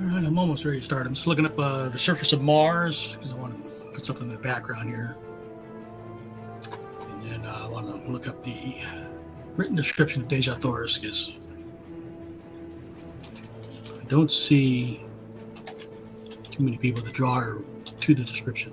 Alright, I'm almost ready to start. I'm just looking up the surface of Mars because I want to put something in the background here. And then I want to look up the written description of Dejah Thoris because I don't see too many people that draw her to the description.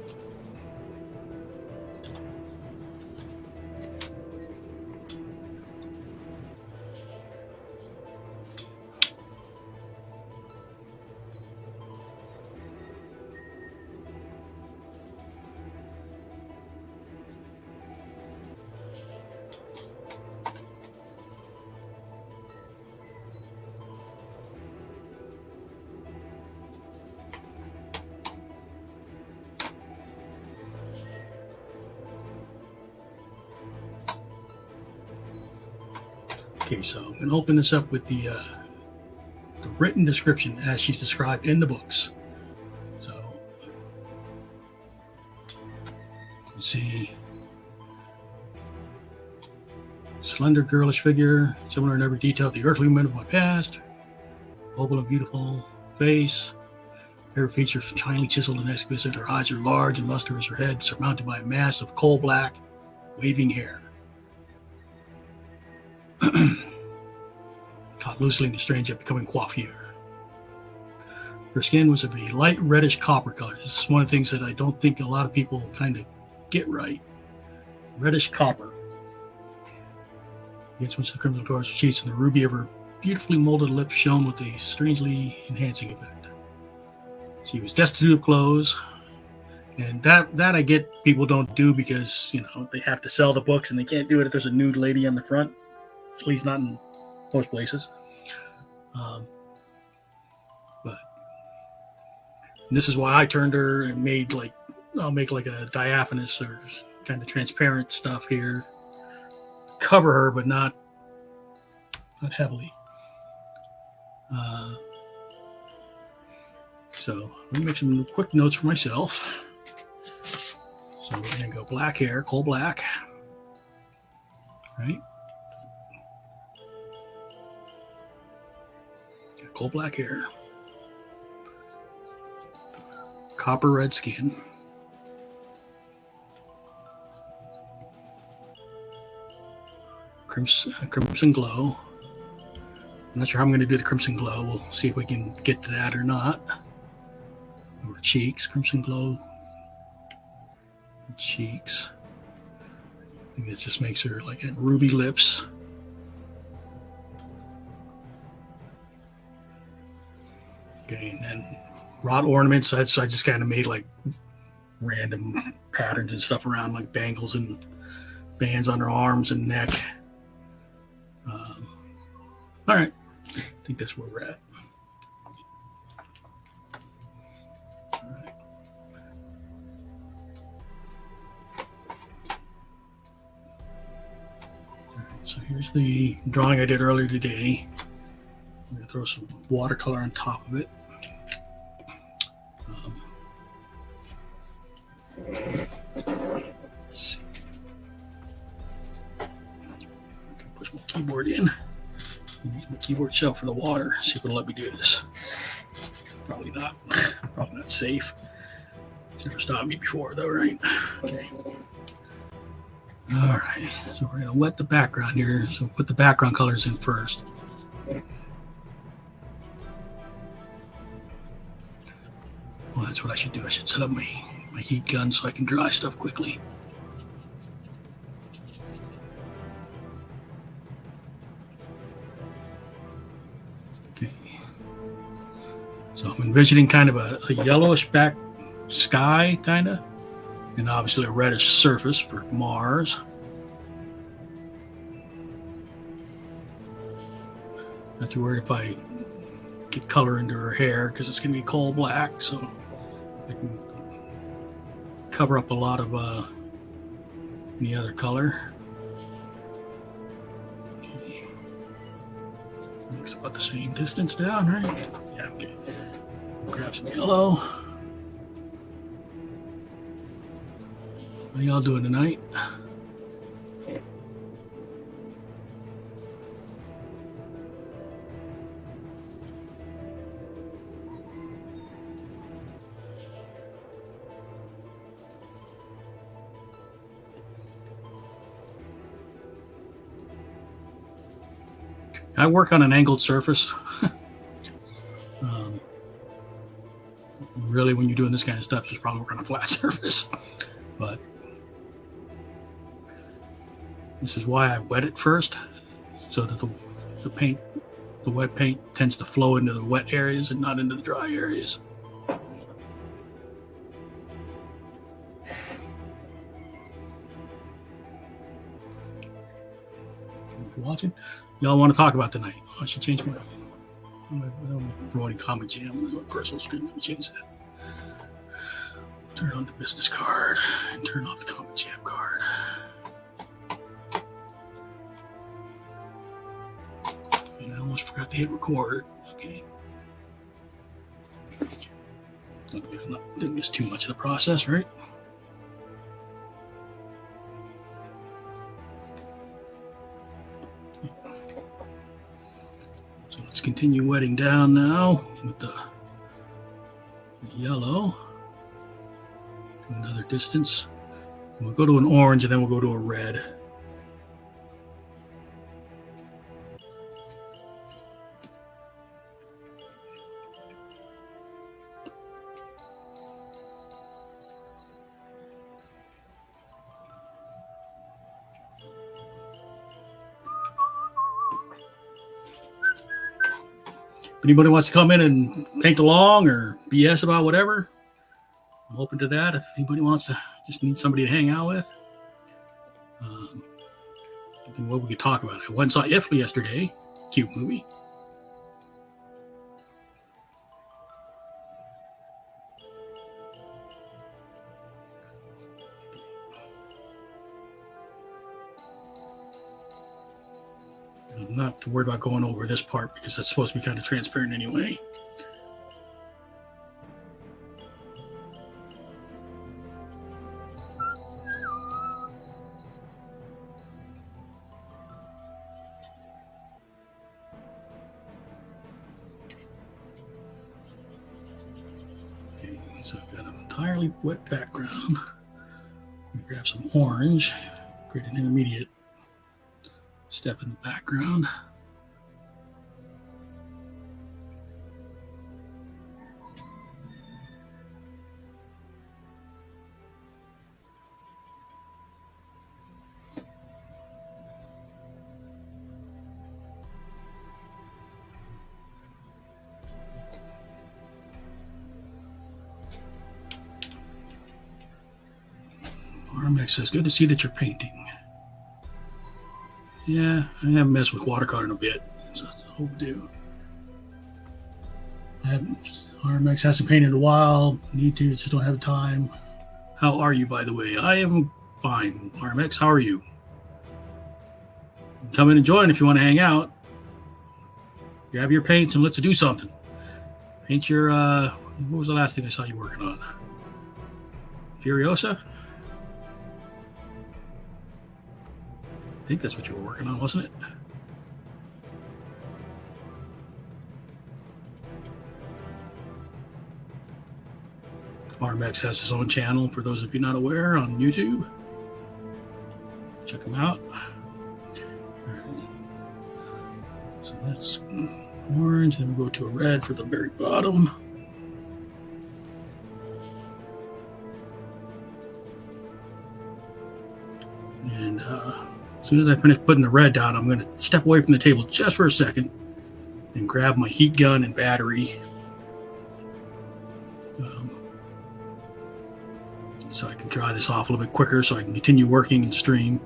Okay, so I'm going to open this up with the written description as she's described in the books. So, you can see slender, girlish figure, similar in every detail to the earthly women of my past. Oval and beautiful face. Every feature finely chiseled and exquisite. Her eyes are large and lustrous. Her head surmounted by a mass of coal-black, waving hair. Caught loosely in the strange yet becoming coiffure. Her skin was of a light reddish copper color. This is one of the things that I don't think a lot of people kind of get right. Reddish copper. Against which the crimson colors of cheeks and the ruby of her beautifully molded lips shone with a strangely enhancing effect. She was destitute of clothes, and that I get people don't do because, you know, they have to sell the books and they can't do it if there's a nude lady on the front. At least not in most places. But this is why I turned her and made I'll make like a diaphanous or kind of transparent stuff here. Cover her, but not heavily. So let me make some quick notes for myself. So we're going to go black hair, coal black. Right? Coal black hair. Copper red skin. Crimson glow. I'm not sure how I'm going to do the crimson glow. We'll see if we can get to that or not. Over cheeks, crimson glow. Cheeks. I think this just makes her like ruby lips. Okay, and then wrought ornaments. So I just kind of made like random patterns and stuff around, like bangles and bands on her arms and neck. All right, I think that's where we're at. All right. All right, so here's the drawing I did earlier today. I'm going to throw some watercolor on top of it. Let's see. I can push my keyboard in. Use my keyboard shell for the water. See if it'll let me do this. Probably not. Probably not safe. It's never stopped me before, though, right? Okay. All right. So we're gonna wet the background here. So put the background colors in first. Well, that's what I should do. I should set up my heat gun so I can dry stuff quickly. So I'm envisioning kind of a yellowish back sky, kind of, and obviously a reddish surface for Mars. Not too worried if I get color into her hair because it's going to be coal black, so I can cover up a lot of any other color. Okay. Looks about the same distance down, right? Yeah, okay. Grab some yellow. How y'all doing tonight? I work on an angled surface. Really, when you're doing this kind of stuff, you should probably work on a flat surface. But this is why I wet it first, so that the wet paint tends to flow into the wet areas and not into the dry areas. Watching, y'all want to talk about tonight? I should change my. I'm promoting Comic Jam, my personal stream. Let me change that. Turn on the business card and turn off the Comic Jam card. And I almost forgot to hit record. Okay. Didn't miss too much of the process, right? So let's continue wetting down now with the yellow. Another distance. And we'll go to an orange and then we'll go to a red. If anybody wants to come in and paint along or BS about whatever, I'm open to that. If anybody wants to just need somebody to hang out with, what we could talk about. I went and saw If yesterday, cute movie. I'm not worried about going over this part because it's supposed to be kind of transparent anyway. Okay, so I've got an entirely wet background. Grab some orange, create an intermediate step in the background. RMX says, good to see that you're painting. Yeah, I haven't messed with watercolor in a bit, so I'll do. RMX hasn't painted in a while. Need to, just don't have time. How are you, by the way? I am fine. RMX, how are you? Come in and join if you want to hang out. Grab your paints and let's do something. Paint your, what was the last thing I saw you working on? Furiosa? I think that's what you were working on, wasn't it? RMX has his own channel, for those of you not aware, on YouTube. Check him out. All right. So that's orange, and we'll go to a red for the very bottom. And as soon as I finish putting the red down, I'm going to step away from the table just for a second and grab my heat gun and battery. So I can dry this off a little bit quicker so I can continue working and stream.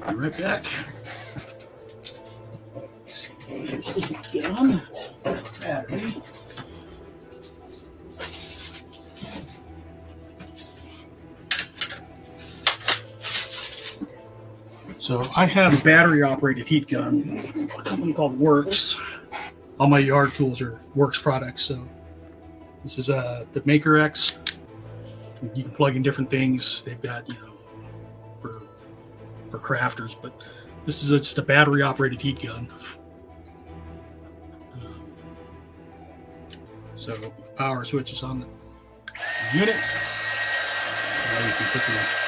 Be right back. Here's the heat gun, battery. So I have a battery-operated heat gun, a company called Works. All my yard tools are Works products. So this is the Maker X. You can plug in different things. They've got, for crafters, but this is just a battery-operated heat gun. So the power switch is on the unit. Now you can put this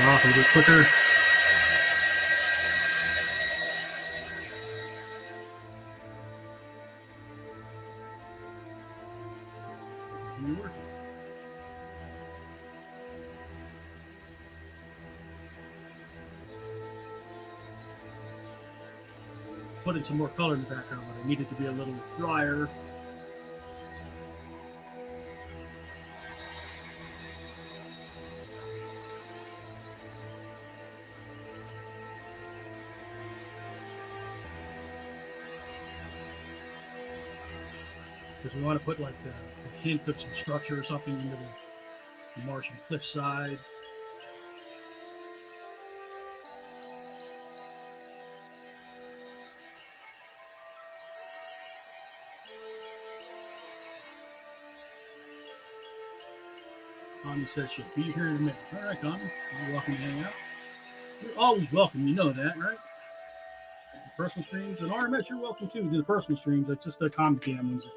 off a little bit quicker. Putting some more color in the background, but I need it to be a little drier. Because we want to put like a hint of some structure or something into the marsh and cliff side. Connie says she'll be here in a minute. All right, Connie, you're welcome to hang out. You're always welcome, you know that, right? The personal streams, and RMS, you're welcome too to the personal streams. That's just the comic jam ones.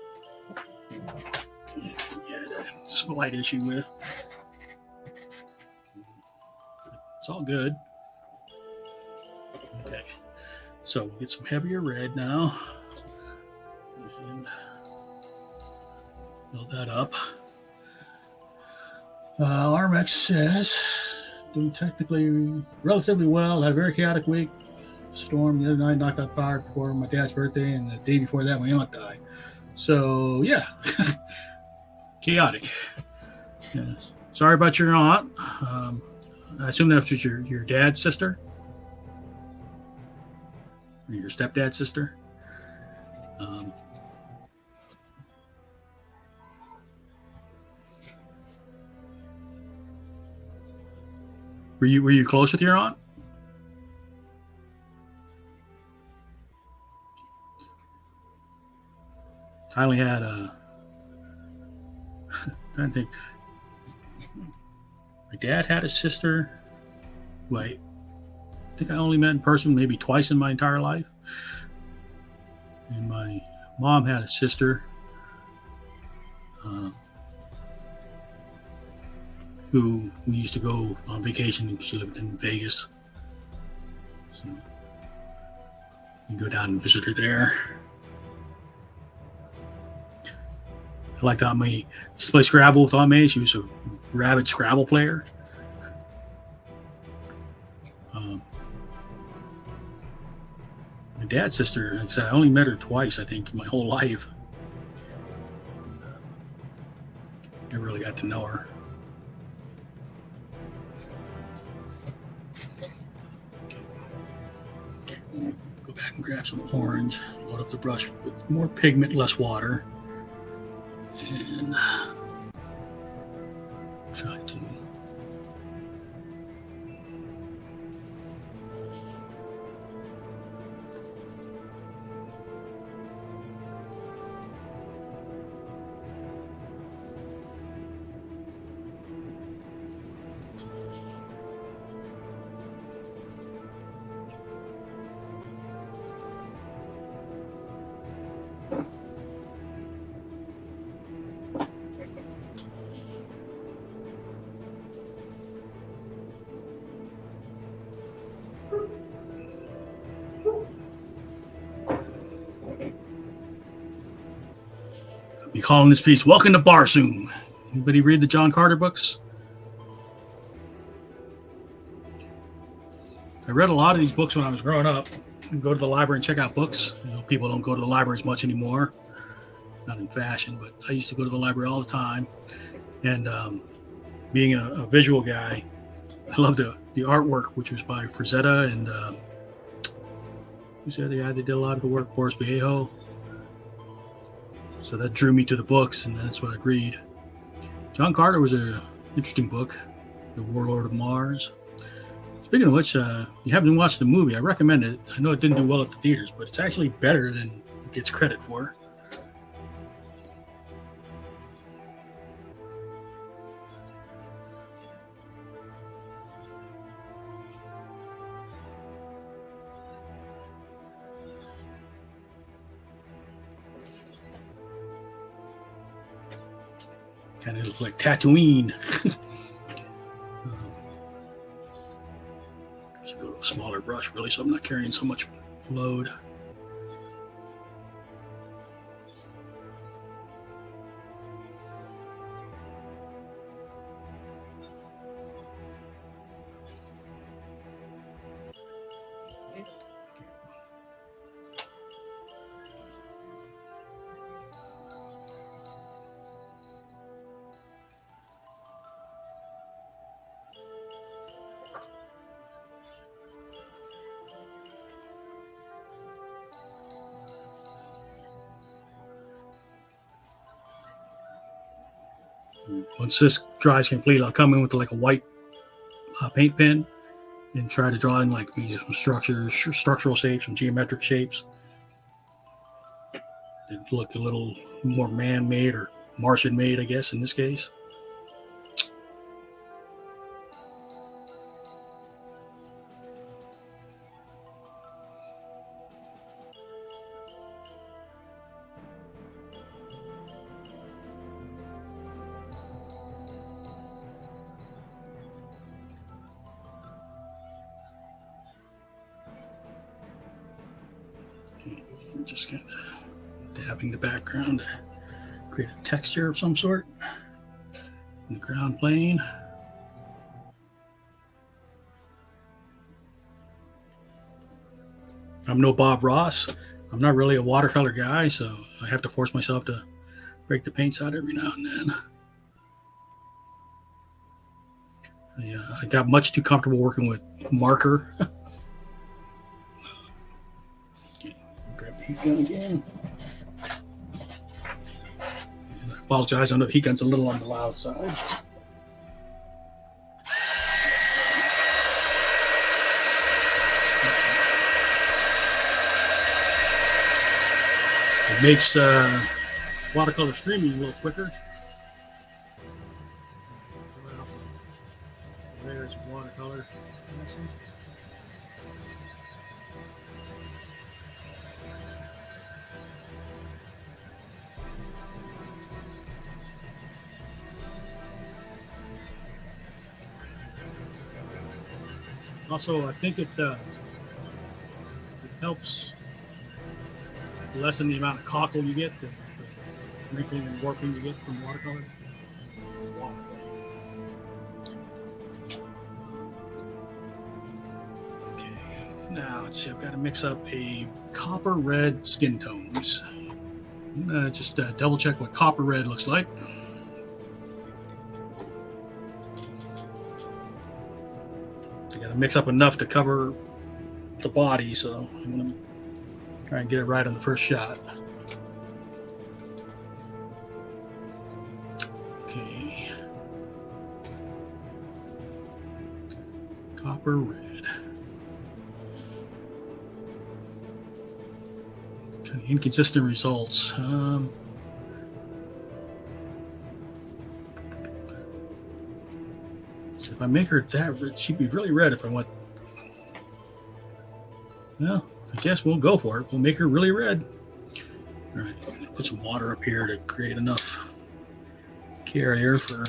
Yeah, slight issue with. It's all good. Okay, so we'll get some heavier red now. And build that up. RMX says, doing technically relatively well. Had a very chaotic week. Storm the other night knocked out power before my dad's birthday, and the day before that, my aunt died. So, yeah, chaotic. Yes. Sorry about your aunt. I assume that was your dad's sister? Or your stepdad's sister? Were you close with your aunt? I only had I'm trying to think. My dad had a sister. Wait, I think I only met in person maybe twice in my entire life. And my mom had a sister who we used to go on vacation. She lived in Vegas. So you go down and visit her there. I liked Aunt May. Used to play Scrabble with Aunt May. She was a rabid Scrabble player. My dad's sister, like I said, I only met her twice, I think, in my whole life. Never really got to know her. Go back and grab some orange. Load up the brush with more pigment, less water. And try to be calling this piece "Welcome to Barsoom." Anybody read the John Carter books? I read a lot of these books when I was growing up. And go to the library and check out books. You know, people don't go to the library as much anymore. Not in fashion, but I used to go to the library all the time. And being a visual guy, I loved the artwork, which was by Frazetta and who's the other guy that did a lot of the work? Boris Vallejo. So that drew me to the books, and that's what I'd read. John Carter was an interesting book, The Warlord of Mars. Speaking of which, you haven't watched the movie, I recommend it. I know it didn't do well at the theaters, but it's actually better than it gets credit for. Kind of look like Tatooine. So go to a smaller brush, really, so I'm not carrying so much load. Once this dries completely, I'll come in with like a white paint pen and try to draw in like these structural shapes, some geometric shapes that look a little more man-made or Martian-made, I guess, in this case. I'm just kind of dabbing the background to create a texture of some sort in the ground plane. I'm no Bob Ross. I'm not really a watercolor guy, so I have to force myself to break the paints out every now and then. I got much too comfortable working with marker. Grab the heat gun again. And I apologize, I know the heat gun's a little on the loud side. It makes watercolor streaming a little quicker. There's watercolor. Also, I think it helps lessen the amount of cockle you get, the wrinkling and warping you get from watercolor. Okay, now let's see. I've got to mix up a copper red skin tones. Just double check what copper red looks like. Mix up enough to cover the body, so I'm going to try and get it right on the first shot. Okay. Copper red. Kind of inconsistent results. So if I make her that red, she'd be really red if I went. Well, I guess we'll go for it. We'll make her really red. All right, put some water up here to create enough carrier for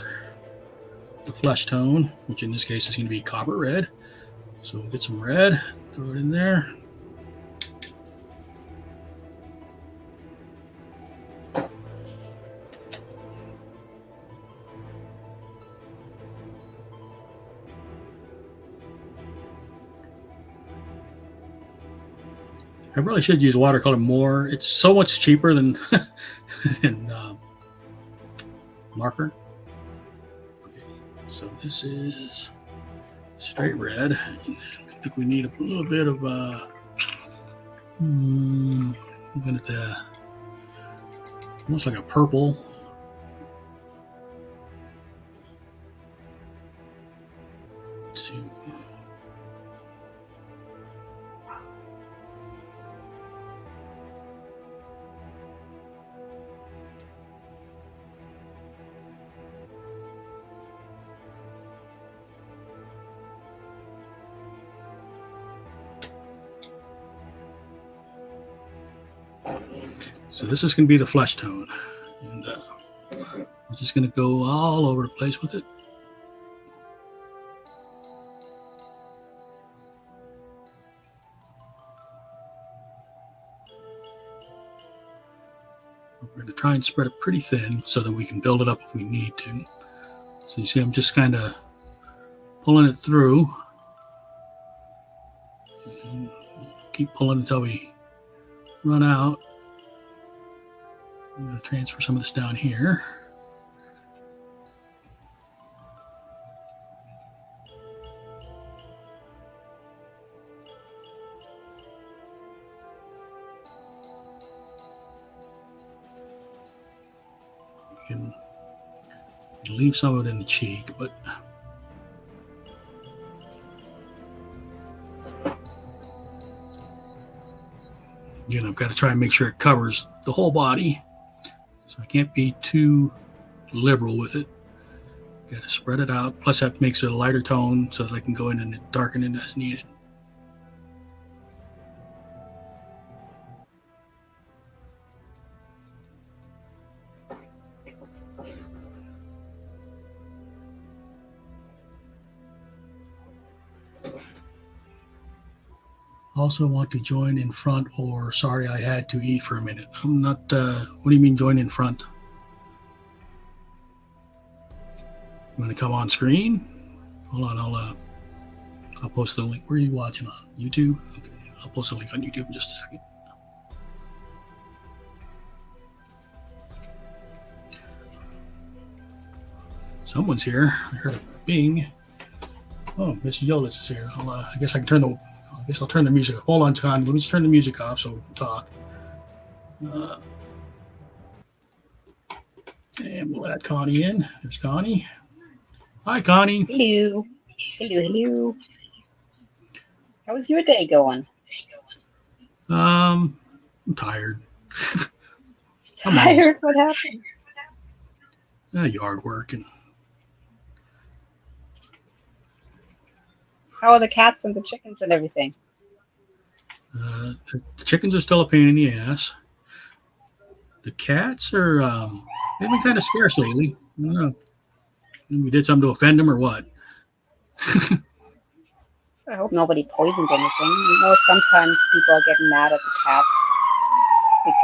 the flesh tone, which in this case is going to be copper red. So we'll get some red, throw it in there. I really should use watercolor more. It's so much cheaper than marker. Okay, so this is straight red. I think we need a little bit of almost like a purple. Let's see. So this is going to be the flesh tone, and I'll just going to go all over the place with it. We're going to try and spread it pretty thin so that we can build it up if we need to. So you see I'm just kind of pulling it through. And keep pulling until we run out. I'm going to transfer some of this down here. You can leave some of it in the cheek, but again, I've got to try and make sure it covers the whole body. So I can't be too liberal with it. Got to spread it out. Plus that makes it a lighter tone so that I can go in and darken it as needed. Also want to join in front, or sorry I had to eat for a minute. I'm not, what do you mean join in front? You want to come on screen? Hold on, I'll post the link. Where are you watching on? YouTube? Okay, I'll post the link on YouTube in just a second. Someone's here. I heard a bing. Oh, Mr. Jolitz is here. I guess I can turn the. I guess I'll turn the music off. Hold on, Connie. Let me just turn the music off so we can talk. And we'll add Connie in. There's Connie. Hi, Connie. Hello. Hello, hello. How was your day going? I'm tired. Tired? What happened? Yard work and. How are the cats and the chickens and everything? The chickens are still a pain in the ass. The cats are they've been kind of scarce lately. I don't know. We did something to offend them or what? I hope nobody poisoned anything. You know, sometimes people are getting mad at the cats. Like,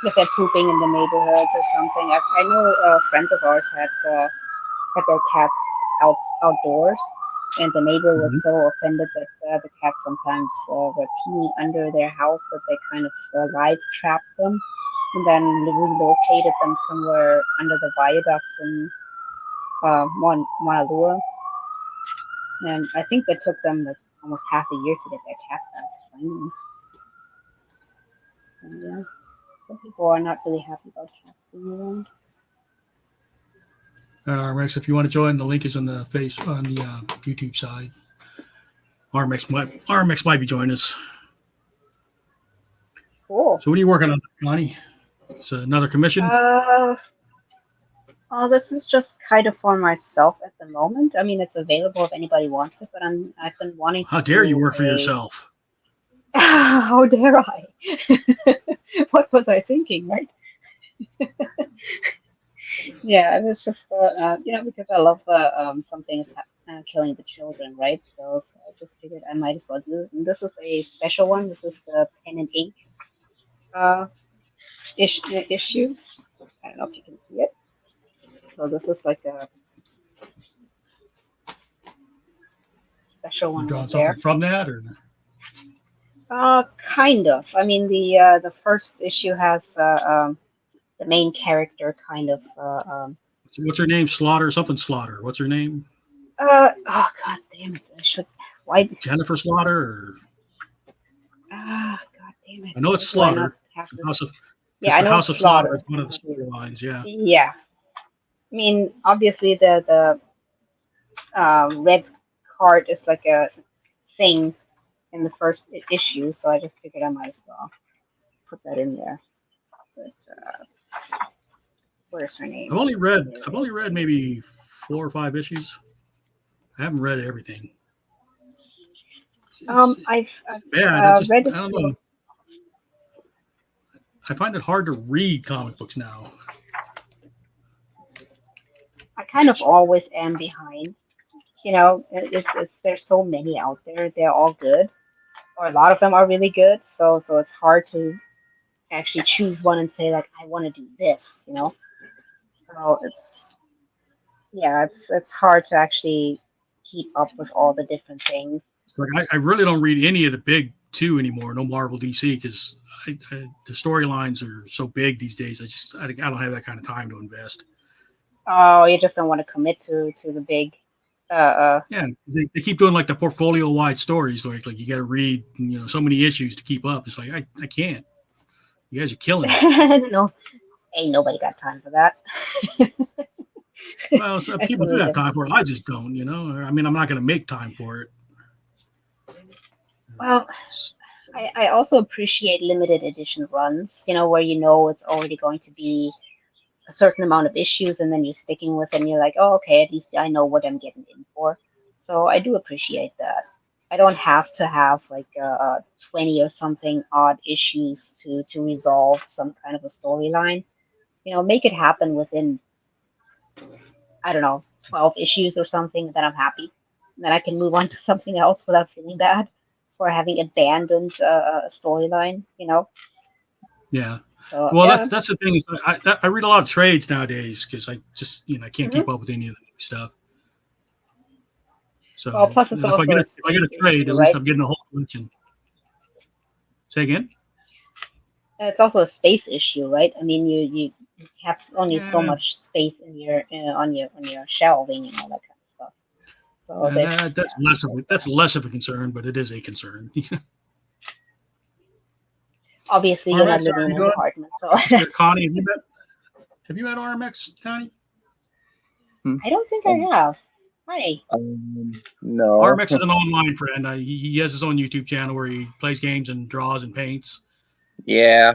if they're pooping in the neighborhoods or something. I know friends of ours had their cats outdoors, and the neighbor was so offended that the cats sometimes were peeing under their house that they kind of live trapped them and then relocated them somewhere under the viaduct in Monalua. And I think they took them like almost half a year to get their cat back finally. So yeah, some people are not really happy about cats being around. Rex, if you want to join, the link is on the YouTube side. RMX might be joining us. Cool. So what are you working on, Connie? It's another commission? This is just kind of for myself at the moment. I mean, it's available if anybody wants it, but I've been wanting to. How dare you work for yourself? How dare I? What was I thinking, right? Yeah, it was just, because I love some things killing the children, right? So I just figured I might as well do it. And this is a special one. This is the pen and ink issue. I don't know if you can see it. So this is like a special one. You drawing right something there. from that, or? Kind of. I mean, the first issue has the main character kind of. What's her name? Slaughter? What's her name? Oh God damn it! I should. Why? Jennifer Slaughter? Or? God damn it! I know it's Slaughter. Yeah, I know House of Slaughter is Slaughter. one of the storylines. Yeah. Yeah. I mean, obviously the red card is like a thing in the first issue, so I just figured I might as well put that in there. But where's her name? I've only read maybe 4 or 5 issues. I haven't read everything. I've read. I don't know. I find it hard to read comic books now. I kind of always am behind. You know, it's there's so many out there. They're all good, or a lot of them are really good. So it's hard to actually choose one and say like I want to do this. You know, so it's hard to actually keep up with all the different things. Like I really don't read any of the big two anymore. No Marvel, DC, because the storylines are so big these days. I don't have that kind of time to invest. Oh, you just don't want to commit to the big. Yeah, they keep doing like the portfolio wide stories. Like you got to read so many issues to keep up. It's like I can't. You guys are killing me. No, ain't nobody got time for that. Well, some people do have time for it. I just don't. I mean, I'm not going to make time for it. Well, I also appreciate limited edition runs. Where it's already going to be a certain amount of issues, and then you're sticking with it, and you're like, oh, okay, at least I know what I'm getting in for. So I do appreciate that. I don't have to have like 20 or something odd issues to resolve some kind of a storyline. Make it happen within, I don't know, 12 issues or something, then I'm happy. And then I can move on to something else without feeling bad for having abandoned a storyline, Yeah. So, well, yeah. that's the thing is I read a lot of trades nowadays because I just I can't keep up with any of the new stuff. So well, plus it's also if I get a trade, at least I'm getting a whole collection. Say again? It's also a space issue, right? I mean, you have only so much space in your on your shelving and all that kind of stuff. So that's less of a concern, but it is a concern. Obviously, you're not living in an apartment, so. Connie, have you met RMX, Connie? I don't think I have. Hi. No. RMX is an online friend. He has his own YouTube channel where he plays games and draws and paints. Yeah.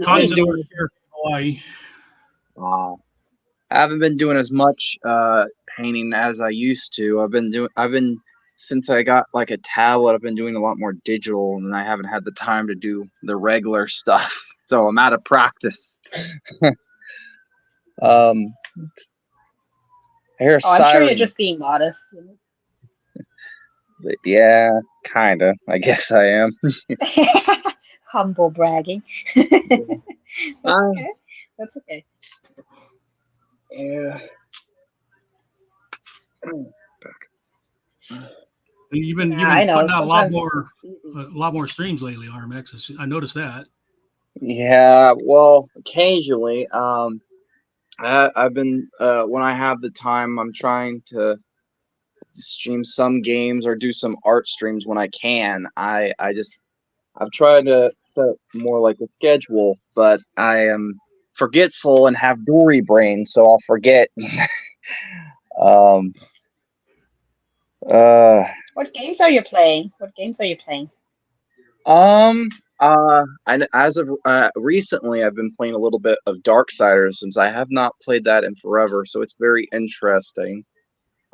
Connie's in Hawaii. I haven't been doing as much painting as I used to. I've been since I got like a tablet, I've been doing a lot more digital, and I haven't had the time to do the regular stuff. So I'm out of practice. I'm sure you're just being modest. Yeah, kinda. I guess I am. Humble bragging. Okay. That's okay. Yeah. You've been putting out a lot more streams lately, RMX. I noticed that. Yeah, well, occasionally. I've been when I have the time, I'm trying to stream some games or do some art streams when I can. I've tried to set more like a schedule, but I am forgetful and have Dory brain, so I'll forget. What games are you playing? As of recently, I've been playing a little bit of Darksiders since I have not played that in forever, so it's very interesting.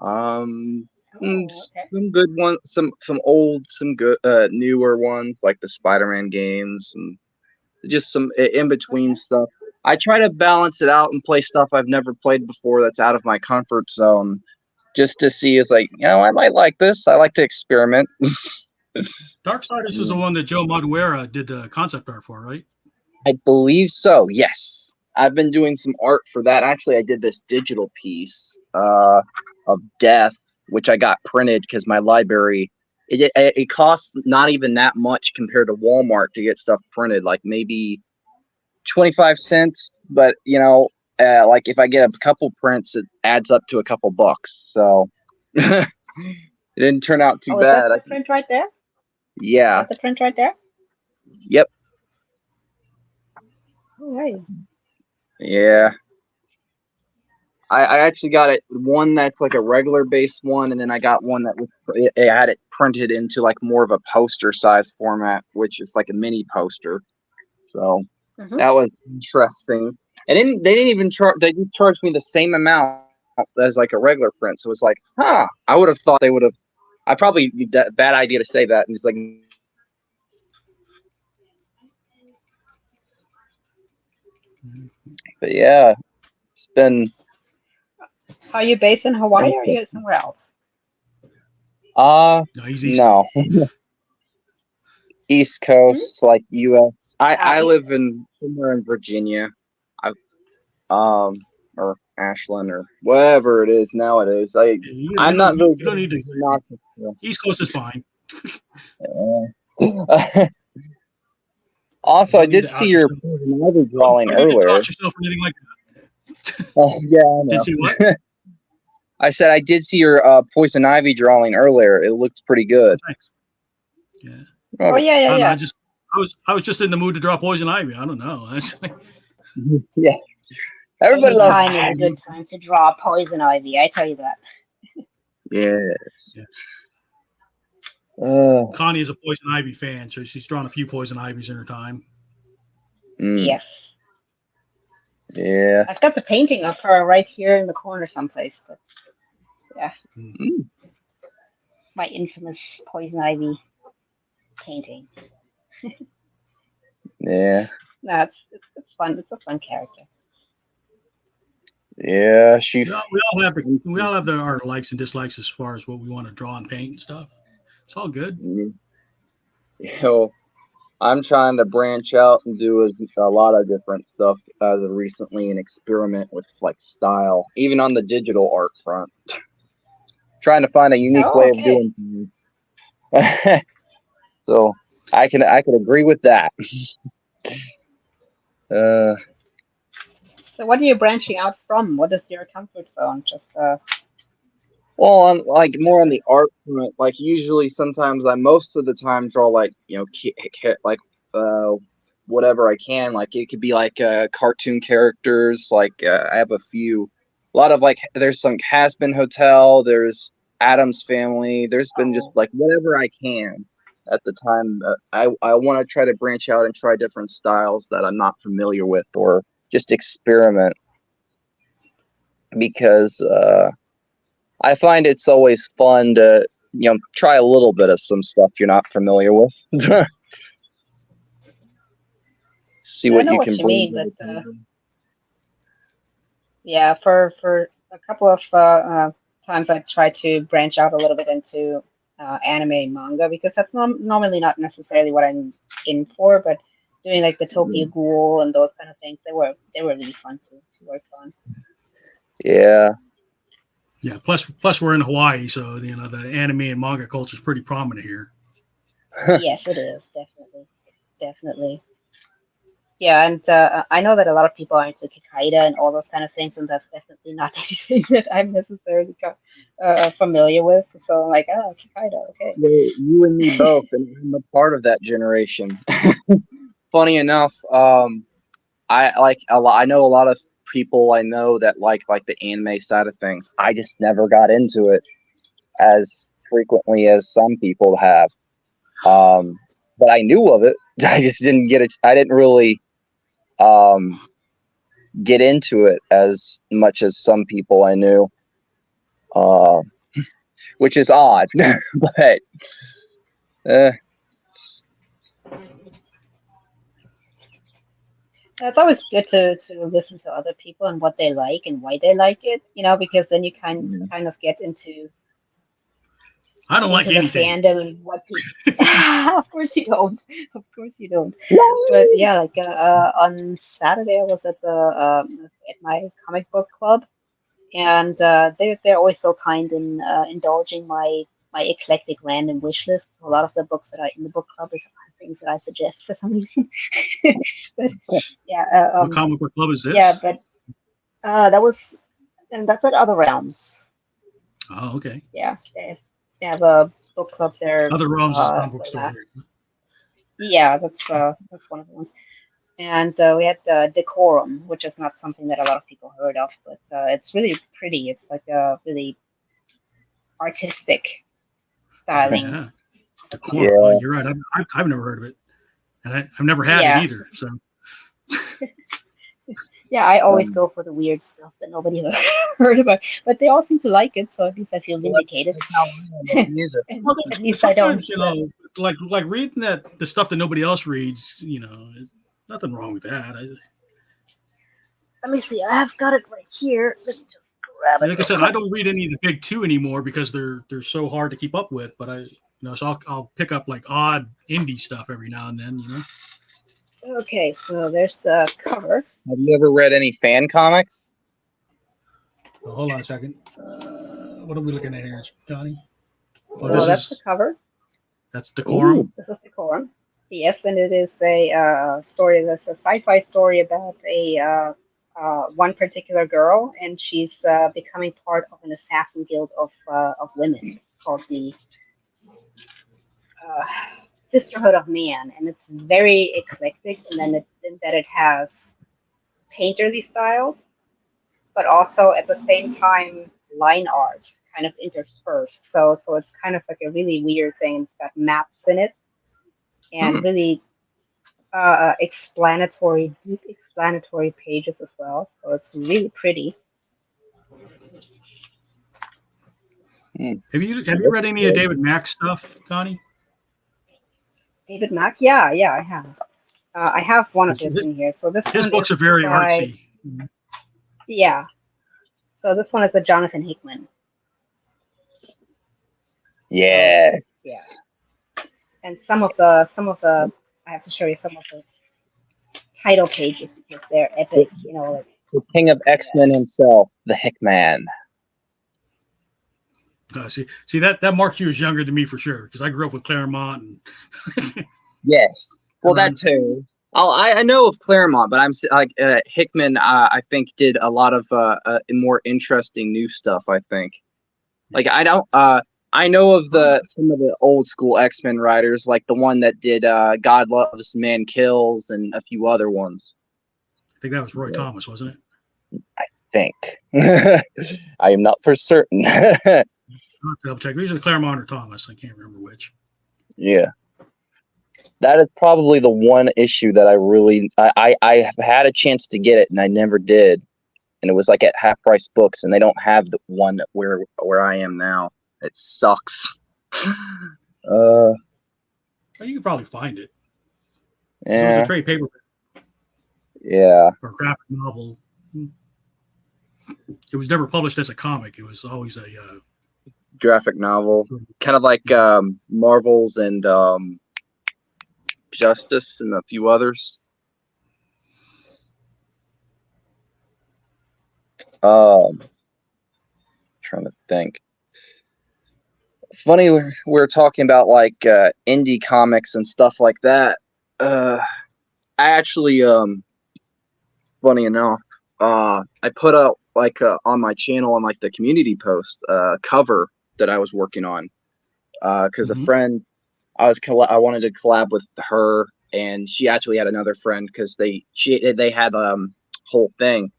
Some good ones, some old, some good, newer ones like the Spider-Man games, and just some in between stuff. I try to balance it out and play stuff I've never played before that's out of my comfort zone, just to see is like, I might like this. I like to experiment. Darksiders is the one that Joe Madureira did concept art for, right? I believe so, yes. I've been doing some art for that. Actually, I did this digital piece of Death, which I got printed because my library, it costs not even that much compared to Walmart to get stuff printed, like maybe 25 cents. But, like if I get a couple prints, it adds up to a couple bucks. So it didn't turn out too bad. Is that the print right there? Yeah. Is that the print right there? Yep. All right. Yeah. I actually got one that's like a regular base one, and then I got one that it had it printed into like more of a poster size format, which is like a mini poster. So that was interesting. And they didn't even charge. They just charged me the same amount as like a regular print. So it's like, I would have thought they would have. I probably bad idea to say that. And it's like, But yeah, it's been Are you based in Hawaii or are you somewhere else? No, he's east. no. East Coast, like U.S. I East live in somewhere in Virginia, or Ashland or whatever it is nowadays. I'm not very You don't need to. not. East Coast is fine. Also, You I don't need did to see out your yourself. poison ivy drawing You don't need to earlier. out yourself or anything like that. Oh, yeah, I know. Did see what? I said I did see your poison ivy drawing earlier. It looked pretty good. Thanks. Yeah. Oh yeah, I yeah, don't know, yeah. I was just in the mood to draw poison ivy. I don't know. Yeah, everybody Any loves. time is a good time to draw poison ivy. I tell you that. Yes. Yeah. Connie is a poison ivy fan, so she's drawn a few poison ivies in her time. Yes. Yeah. I've got the painting of her right here in the corner someplace, but yeah. My infamous poison ivy painting. Yeah. No, it's fun. It's a fun character. Yeah, we all have our likes and dislikes as far as what we want to draw and paint and stuff. It's all good. I'm trying to branch out and do a lot of different stuff as of recently and experiment with like style, even on the digital art front. Trying to find a unique way of doing things. So I could agree with that. So what are you branching out from? What is your comfort zone? Just well, I'm like more on the art front. Like usually, sometimes I most of the time draw like whatever I can. Like it could be like cartoon characters. Like I have a lot of like there's some Has-Been Hotel. There's Addams Family. There's been just like whatever I can at the time. I want to try to branch out and try different styles that I'm not familiar with, or just experiment, because I find it's always fun to try a little bit of some stuff you're not familiar with. See what you can bring. But yeah, for a couple of times I try to branch out a little bit into anime and manga, because that's normally not necessarily what I'm in for, but doing like the Tokyo Ghoul and those kind of things, they were really fun to work on. Yeah. Yeah. Plus we're in Hawaii, so the anime and manga culture is pretty prominent here. Yes, it is definitely. Yeah, and I know that a lot of people are into Kikaida and all those kind of things, and that's definitely not anything that I'm necessarily familiar with. So I'm like, oh, Kikaida, okay. Well, you and me both, and I'm a part of that generation. Funny enough, I know a lot of people I know that like the anime side of things. I just never got into it as frequently as some people have. But I knew of it. I just didn't get it. I didn't really get into it as much as some people I knew, which is odd. But it's always good to listen to other people and what they like and why they like it, because then you kind of get into I don't like the anything. fandom and what people. Of course you don't. Of course you don't. But yeah, like on Saturday I was at my comic book club, and they're always so kind in indulging my eclectic random wish list. So a lot of the books that are in the book club are things that I suggest for some reason. But yeah, what comic book club is this? Yeah, but that's at Other Realms. Oh, okay. Yeah, they have a book club there. Other Realms is a comic book store. Yeah, that's one of the ones. And we had Decorum, which is not something that a lot of people heard of, but it's really pretty. It's like a really artistic styling. Yeah. Decorum. Yeah. Oh, you're right. I've never heard of it, and I've never had it either. So. Yeah, I always go for the weird stuff that nobody ever heard about, but they all seem to like it, so at least I feel vindicated. At least I don't. Like reading the stuff that nobody else reads. Nothing wrong with that. Let me see. I have got it right here. Let me just grab it. Like I said, I don't read any of the big two anymore because they're so hard to keep up with. But so I'll pick up like odd indie stuff every now and then. Okay, so there's the cover. Have you ever read any fan comics? Well, hold on a second. What are we looking at here, Johnny? So that's the cover. That's Decorum. Ooh. This is Decorum. Yes, and it is a story. That's a sci-fi story about a one particular girl, and she's becoming part of an assassin guild of women. It's called the Sisterhood of Man, and it's very eclectic. And then it has painterly styles, but also at the same time line art kind of interspersed. So it's kind of like a really weird thing. It's got maps in it and really deep explanatory pages as well. So it's really pretty. Have you read any of David Mack's stuff, Connie? David Mack? Yeah, I have. I have one of his in here. So his books are very artsy. Yeah. So this one is a Jonathan Hickman. Yes. Yeah. And some of the I have to show you some of the title pages because they're epic, like the king of X-Men himself, the Hickman. See that marks you as younger than me for sure because I grew up with Claremont. And yes, well that too. I know of Claremont, but I'm like Hickman. I think did a lot of more interesting new stuff. I think, like I don't. I know of some of the old school X-Men writers, like the one that did God Loves, Man Kills, and a few other ones. I think that was Roy Thomas, wasn't it? I think. I am not for certain. I'll double check. These are Claremont or Thomas. I can't remember which. Yeah. That is probably the one issue that I have had a chance to get it and I never did. And it was like at Half Price Books and they don't have the one where I am now. It sucks. Well, you can probably find it. Yeah. It was a trade paperback. Yeah. Or a graphic novel. It was never published as a comic. It was always a graphic novel. Kind of like Marvels and Justice and a few others. Trying to think. Funny, we're talking about like indie comics and stuff like that. I actually, funny enough, I put up like on my channel on like the community post cover that I was working on because a friend I wanted to collab with her and she actually had another friend because they had whole thing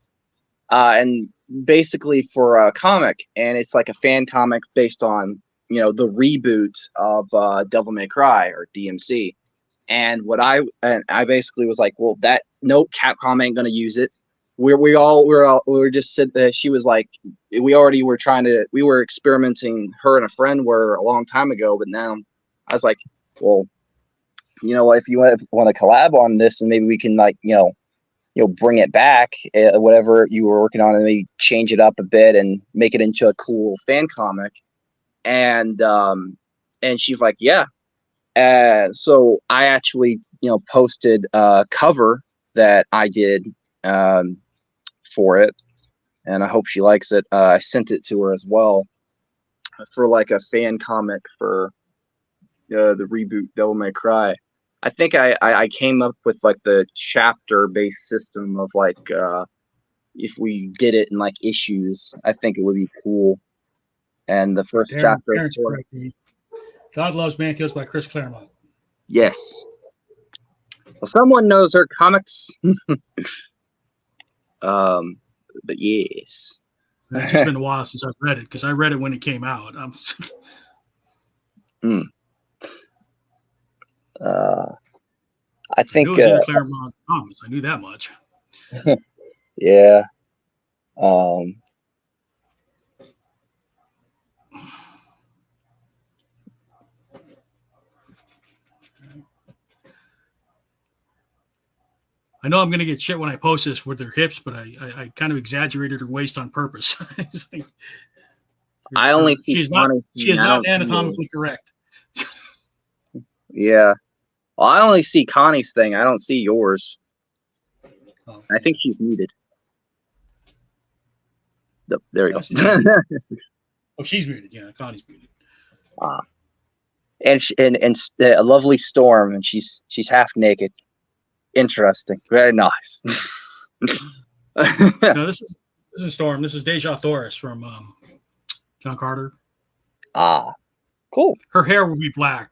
and basically for a comic and it's like a fan comic based on the reboot of Devil May Cry or DMC. And I basically was like, well, nope, Capcom ain't gonna use it. We were just sitting there. She was like, we were experimenting. Her and a friend were a long time ago, but now I was like, well, if you want to collab on this, and maybe we can bring it back, whatever you were working on, and maybe change it up a bit and make it into a cool fan comic. And she's like, yeah. So I actually, posted a cover that I did for it, and I hope she likes it. I sent it to her as well for like a fan comic for the reboot Devil May Cry. I think I came up with like the chapter-based system of like if we did it in like issues, I think it would be cool. And the first chapter. God Loves, Man Kills by Chris Claremont. Yes. Well, someone knows her comics. But yes. It's just been a while since I've read it because I read it when it came out. I think it was in Claremont Comics. I knew that much. Yeah. I know I'm going to get shit when I post this with her hips, but I kind of exaggerated her waist on purpose. It's like, I only see she's not Connie's she is thing. I not don't see yours. anatomically correct. Yeah. Well, I only see Connie's thing. I don't see yours. Oh. I think she's muted. Nope, there we No, go. she's muted. Oh, she's muted. Yeah, Connie's muted. And a lovely Storm, and she's half naked. Interesting. Very nice. No, this is Storm. This is Dejah Thoris from John Carter. Ah, cool. Her hair will be black.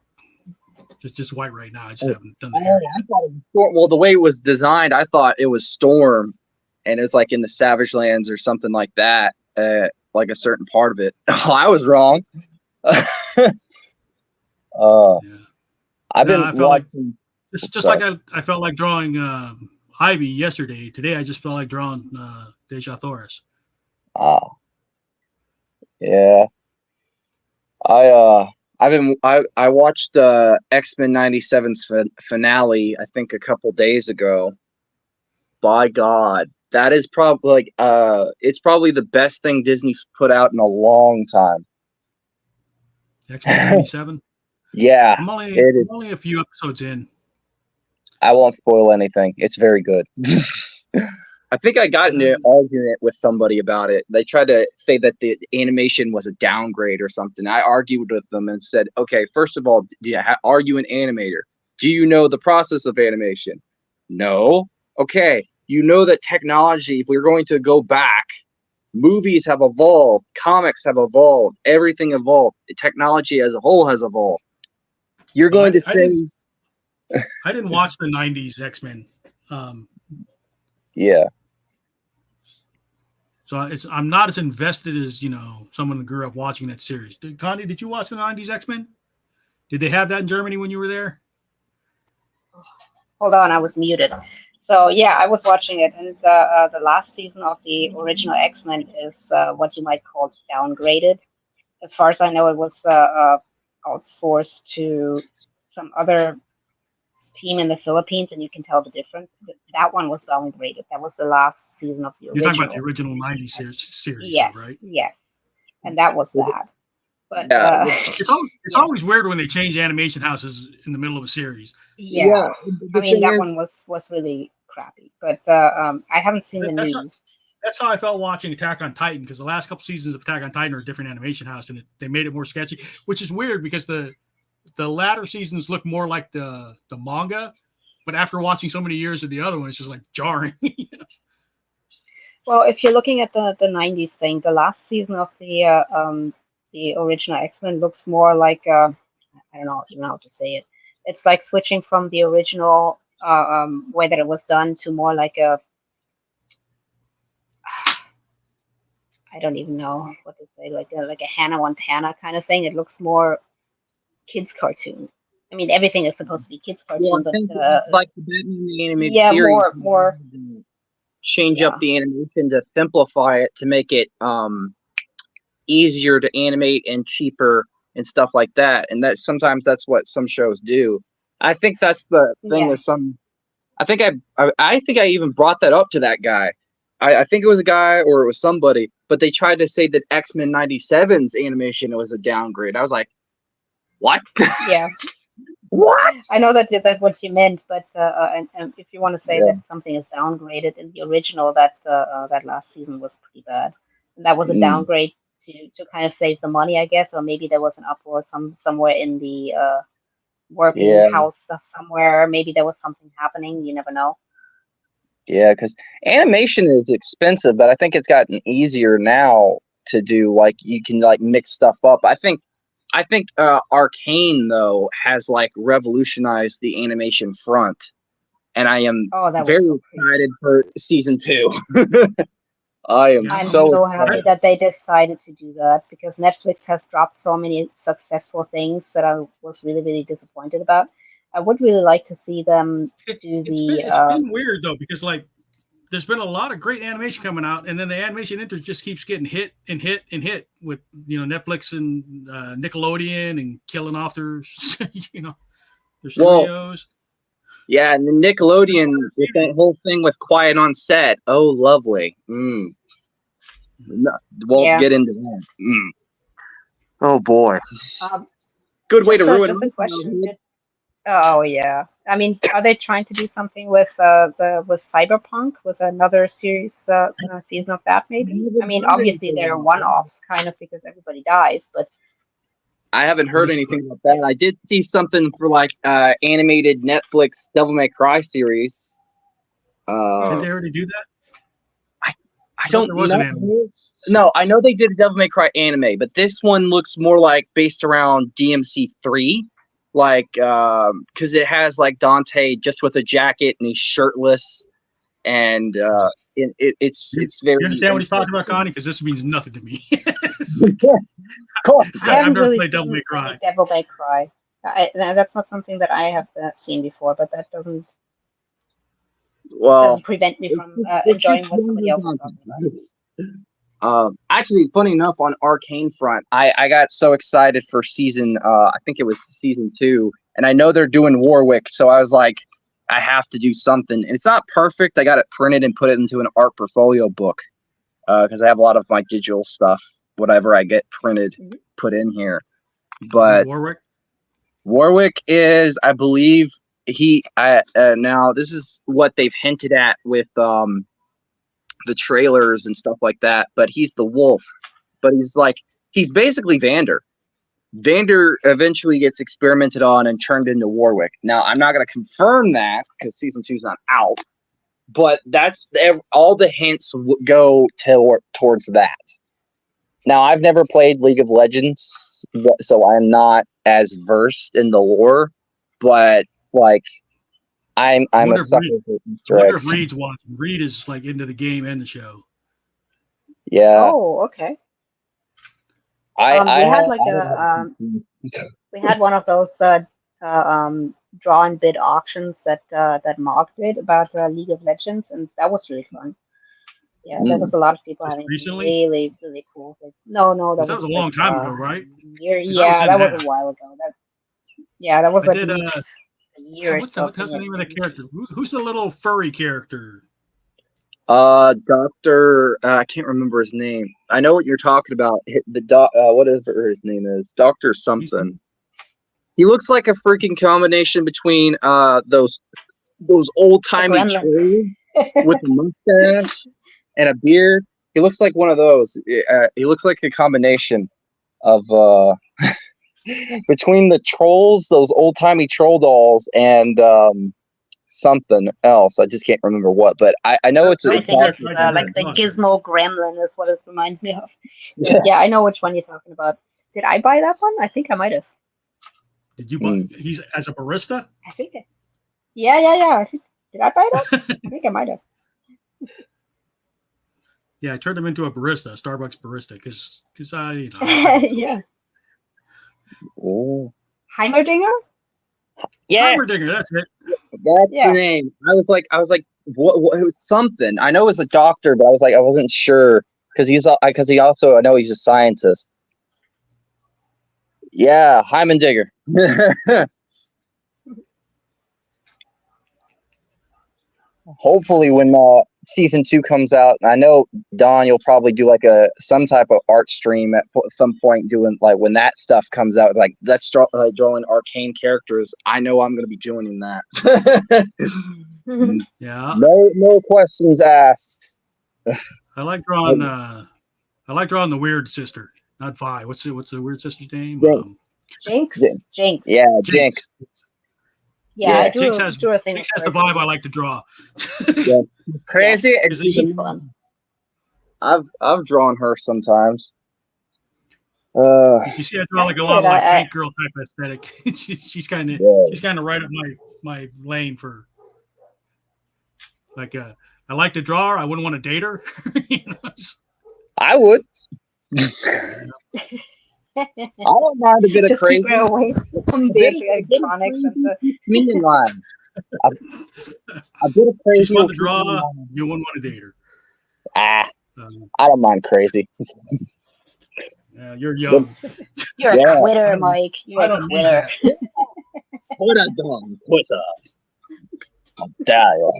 Just white right now. I just haven't done the Oh, hair. I thought it was Storm. Well, the way it was designed, I thought it was Storm, and it was like in the Savage Lands or something like that, like a certain part of it. Oh, I was wrong. Yeah. I've been I felt watching. just like I felt like drawing Ivy yesterday. Today I just felt like drawing Dejah Thoris. Ah, yeah. I watched X-Men 97's finale, I think a couple days ago. By God, that is probably it's probably the best thing Disney's put out in a long time. X-Men 97. Yeah, I'm only a few episodes in. I won't spoil anything. It's very good. I think I got into an argument with somebody about it. They tried to say that the animation was a downgrade or something. I argued with them and said, okay, first of all, are you an animator? Do you know the process of animation? No. Okay. You know that technology, if we're going to go back, movies have evolved, comics have evolved, everything evolved. The technology as a whole has evolved. You're going to say... I didn't watch the 90s X-Men. Yeah. So I'm not as invested as, someone who grew up watching that series. Connie, did you watch the 90s X-Men? Did they have that in Germany when you were there? Hold on, I was muted. So yeah, I was watching it, and the last season of the original X-Men is what you might call downgraded. As far as I know, it was outsourced to some other team in the Philippines, and you can tell the difference. That one was downgraded. That was the last season of the original. You're talking about the original 90s series, yes, though, right? Yes, and that was bad. But it's always weird when they change animation houses in the middle of a series. Yeah. I mean, that one was really crappy. But I haven't seen the new. That's how I felt watching Attack on Titan, because the last couple seasons of Attack on Titan are a different animation house, and they made it more sketchy, which is weird because the latter seasons look more like the manga, but after watching so many years of the other one, it's just like jarring. Well, if you're looking at the 90s thing, the last season of the original X-Men looks more like I don't know even how to say it. It's like switching from the original way that it was done to more like a I don't even know what to say, like a Hannah Montana kind of thing. It looks more kids cartoon. I mean, everything is supposed to be kids cartoon, but like the Batman the animated series, more change up the animation to simplify it to make it easier to animate and cheaper and stuff like that. And that sometimes that's what some shows do. I think that's the thing with some. I think I even brought that up to that guy. I think it was a guy or it was somebody, but they tried to say that X-Men 97's animation was a downgrade. I was like, what? Yeah. What? I know that's what you meant, but and if you want to say that something is downgraded in the original, that last season was pretty bad. And that was a downgrade to kind of save the money, I guess, or maybe there was an uproar somewhere in the working house somewhere. Maybe there was something happening. You never know. Yeah, because animation is expensive, but I think it's gotten easier now to do. Like you can like mix stuff up. I think Arcane though has like revolutionized the animation front, and I am very excited for season 2. I'm so happy that they decided to do that, because Netflix has dropped so many successful things that I was really, really disappointed about. I would really like to see them do It's been weird though, because like there's been a lot of great animation coming out, and then the animation industry just keeps getting hit and hit and hit with Netflix and Nickelodeon and killing off their their studios. Yeah, and the Nickelodeon with that whole thing with Quiet on Set. Oh, lovely. No, Walt, Yeah. get into that. Oh boy. Good way to ruin Just a it. question. Oh yeah. I mean, are they trying to do something with Cyberpunk with another series season of that? Maybe. I mean, obviously they're one-offs, kind of because everybody dies, but. I haven't heard anything about that. I did see something for like animated Netflix Devil May Cry series. Did they already do that? I don't there was an know. anime. No, I know they did a Devil May Cry anime, but this one looks more like based around DMC3, like because it has like Dante just with a jacket and he's shirtless, and it's very. You understand what he's talking about, Connie? Because this means nothing to me. Cool. I haven't never really played Devil seen May Cry. any Devil May Cry. That's not something that I have seen before, but that doesn't prevent me from enjoying what somebody else is talking about. Actually, funny enough, on Arcane front, I got so excited for season. I think it was season 2, and I know they're doing Warwick, so I was like, I have to do something. And it's not perfect. I got it printed and put it into an art portfolio book because I have a lot of my digital stuff, whatever I get printed, put in here. But Warwick is, I believe, now this is what they've hinted at with the trailers and stuff like that, but he's the wolf, but he's basically Vander. Vander eventually gets experimented on and turned into Warwick. Now I'm not going to confirm that because season 2 is not out, but that's all the hints go towards that. Now I've never played League of Legends, so I'm not as versed in the lore, but like I'm a sucker for Easter eggs. I wonder if Reed's watching. Reed is like into the game and the show. Yeah. Oh, okay. We had one of those draw and bid auctions that Mark did about League of Legends, and that was really fun. Yeah, there was a lot of people having really, really cool things. No, that was a long time ago, right? That was a while ago. That was like a year or so. What's the name of the character? Who's the little furry character? Doctor. I can't remember his name. I know what you're talking about. Whatever his name is, Doctor something. He looks like a freaking combination between those old timey trees with a mustache and a beard. He looks like one of those. He looks like a combination of between the trolls, those old timey troll dolls, and something else. I just can't remember what, but I know it's like the Gizmo Gremlin is what it reminds me of. Yeah, I know which one you're talking about. Did I buy that one? I think I might have. Did you buy? He's as a barista. I think. Yeah. Did I buy that? I think I might have. Yeah, I turned him into a barista, a Starbucks barista, because I. Yeah. Oh. Heimerdinger? Yes. Heimerdinger, that's it. That's the name. I was like, what? It was something. I know it was a doctor, but I wasn't sure because he also, I know he's a scientist. Yeah, Heimerdinger. Hopefully, when season 2 comes out, I know Don, you'll probably do like some type of art stream at some point, doing like when that stuff comes out, like that's drawing arcane characters. I know I'm going to be joining that. Yeah. No questions asked. I like drawing. The weird sister, not Vi. What's the weird sister's name? Jinx. Jinx. Yeah, Jinx. Yeah, Jinx has the vibe I like to draw. Yeah. Crazy. Yeah, she's fun. I've drawn her sometimes. You see, I draw like a lot of like tank girl type aesthetic. she's kind of right up my lane for like I like to draw her. I wouldn't want to date her. I would. I don't mind a bit of crazy. Keep her away from the electronics and the meaning line. A bit of crazy. She's fun to draw. You wouldn't want to date her. I don't mind crazy. Yeah, you're young. You're a quitter, Mike. You're a quitter. What a dumb quitter. Dial.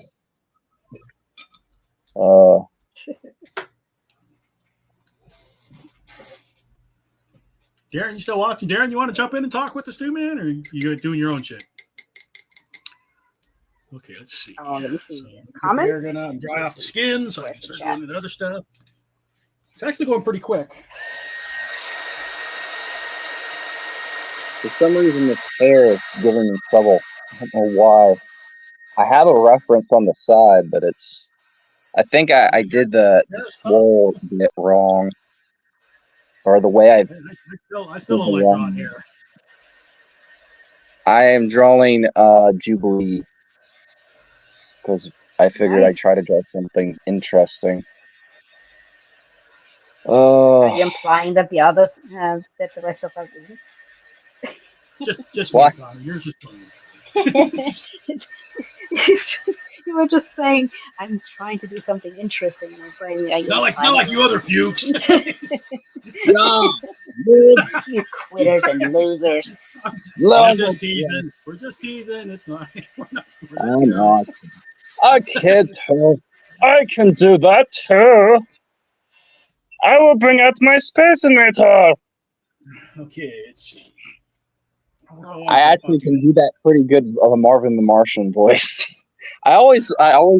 Darren, you still watching? Darren, you want to jump in and talk with the stew man, or you doing your own shit? Okay, let's see. Oh, let me see. So, Comments? They're gonna dry off the skin, so I can Where's the start chat? doing the other stuff. It's actually going pretty quick. For some reason, this hair is giving me trouble. I don't know why. I have a reference on the side, but it's. I think I did the swole bit wrong, or the way I still don't like drawing hair. I am drawing Jubilee because I figured Nice. I'd try to draw something interesting. Are you implying that the others, that the rest of us isn't? Just What? me, Connor. Yours is fine. You were just saying, I'm trying to do something interesting. And I'm saying, Not like you other pukes. No, you quitters and losers. We're just teasing. We're just teasing. It's not. I'm not. I can't tell. I can do that too. I will bring out my space invator. Okay, let's see. I actually can do that pretty good of a Marvin the Martian voice. I always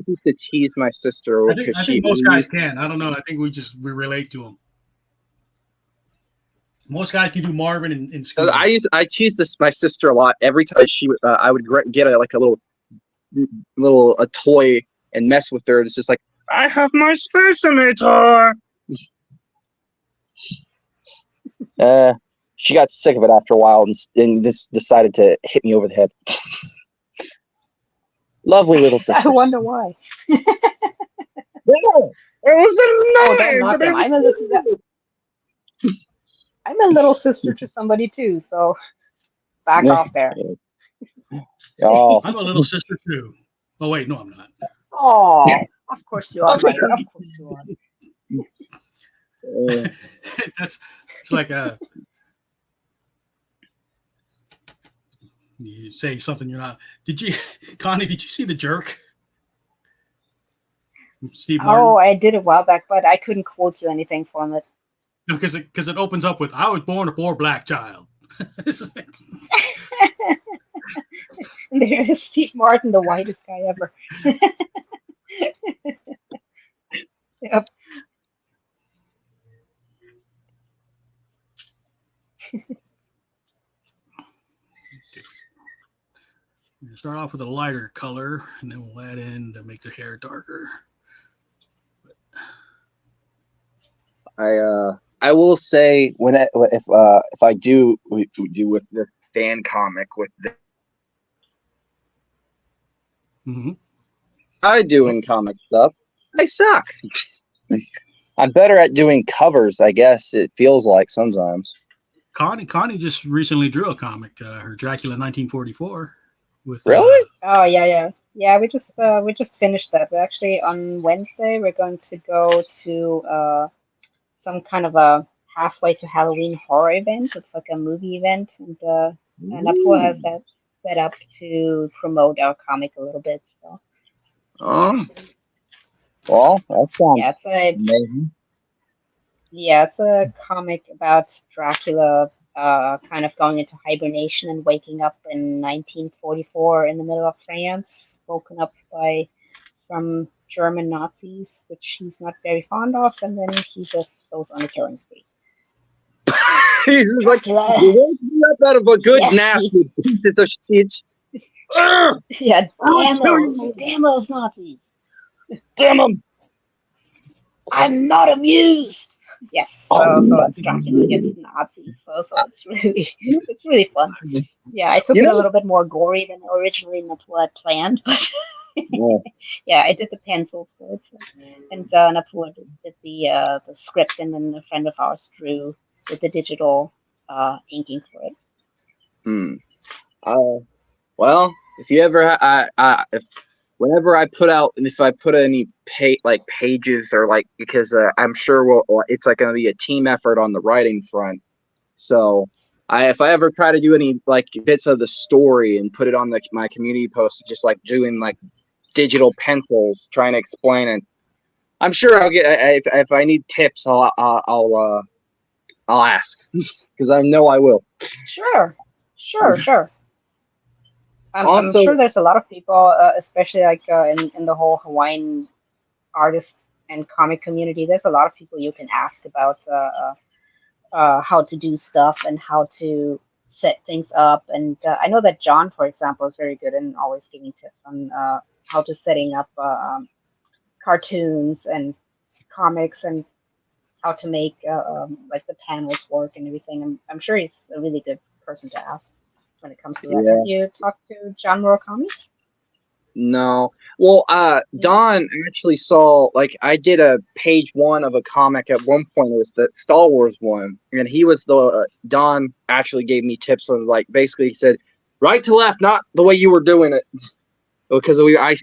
used to tease my sister I because think most guys can. I don't know. I think we relate to them. Most guys can do Marvin and Scooby. I teased my sister a lot. Every time I would get a toy and mess with her. It's just like, I have my space invator. She got sick of it after a while and just decided to hit me over the head. Lovely little sister. I wonder why. It was Don't knock them. I'm a little sister to somebody too, so back off there. Oh. I'm a little sister too. Oh wait, no, I'm not. Oh, of course you are, Mike. Of course you are. It's like you say something you're not. Connie? Did you see The Jerk? Steve Martin? Oh, I did a while back, but I couldn't quote you anything from it. Because it opens up with, I was born a poor black child. There's Steve Martin, the whitest guy ever. Yep. We'll start off with a lighter color, and then we'll add in to make the hair darker. I will say if I do with the fan comic with the I do in comic stuff, I suck. I'm better at doing covers, I guess. It feels like sometimes. Connie just recently drew a comic, her Dracula 1944. With really? Oh yeah. We just finished that. Actually, on Wednesday we're going to go to some kind of a halfway to Halloween horror event. It's like a movie event, and Apple has that set up to promote our comic a little bit. So. Oh. Well, that sounds amazing. Yeah, it's a comic about Dracula kind of going into hibernation and waking up in 1944 in the middle of France, woken up by some German Nazis, which he's not very fond of, and then he just goes on a killing spree. He's like, you woke me up out of a good nap, you pieces of shit. Yeah, damn those Nazis. Damn them. I'm not amused. Yes, so it's Dracula against Nazis. So it's really fun. Yeah, I took it a little bit more gory than originally Napua planned, but yeah, I did the pencils for it, and Napua did the script, and then a friend of ours drew with the digital inking for it. Well, if you ever, whenever I put out, and if I put any pages or because I'm sure it's like going to be a team effort on the writing front. So if I ever try to do any bits of the story and put it on my community post, just doing digital pencils trying to explain it. I'm sure I'll get if I need tips, I'll ask because I know I will. Sure, sure. I'm Also, sure there's a lot of people, especially like in the whole Hawaiian artist and comic community. There's a lot of people you can ask about how to do stuff and how to set things up. And I know that John, for example, is very good and always giving tips on how to setting up cartoons and comics and how to make like the panels work and everything. I'm sure he's a really good person to ask when it comes to that. yeah. Have you talked to John Murakami? No. Well, No. Don actually saw, like, I did a page 1 of a comic at one point. It was the Star Wars one. And he was Don actually gave me tips on, like, basically he said, right to left, not the way you were doing it. Because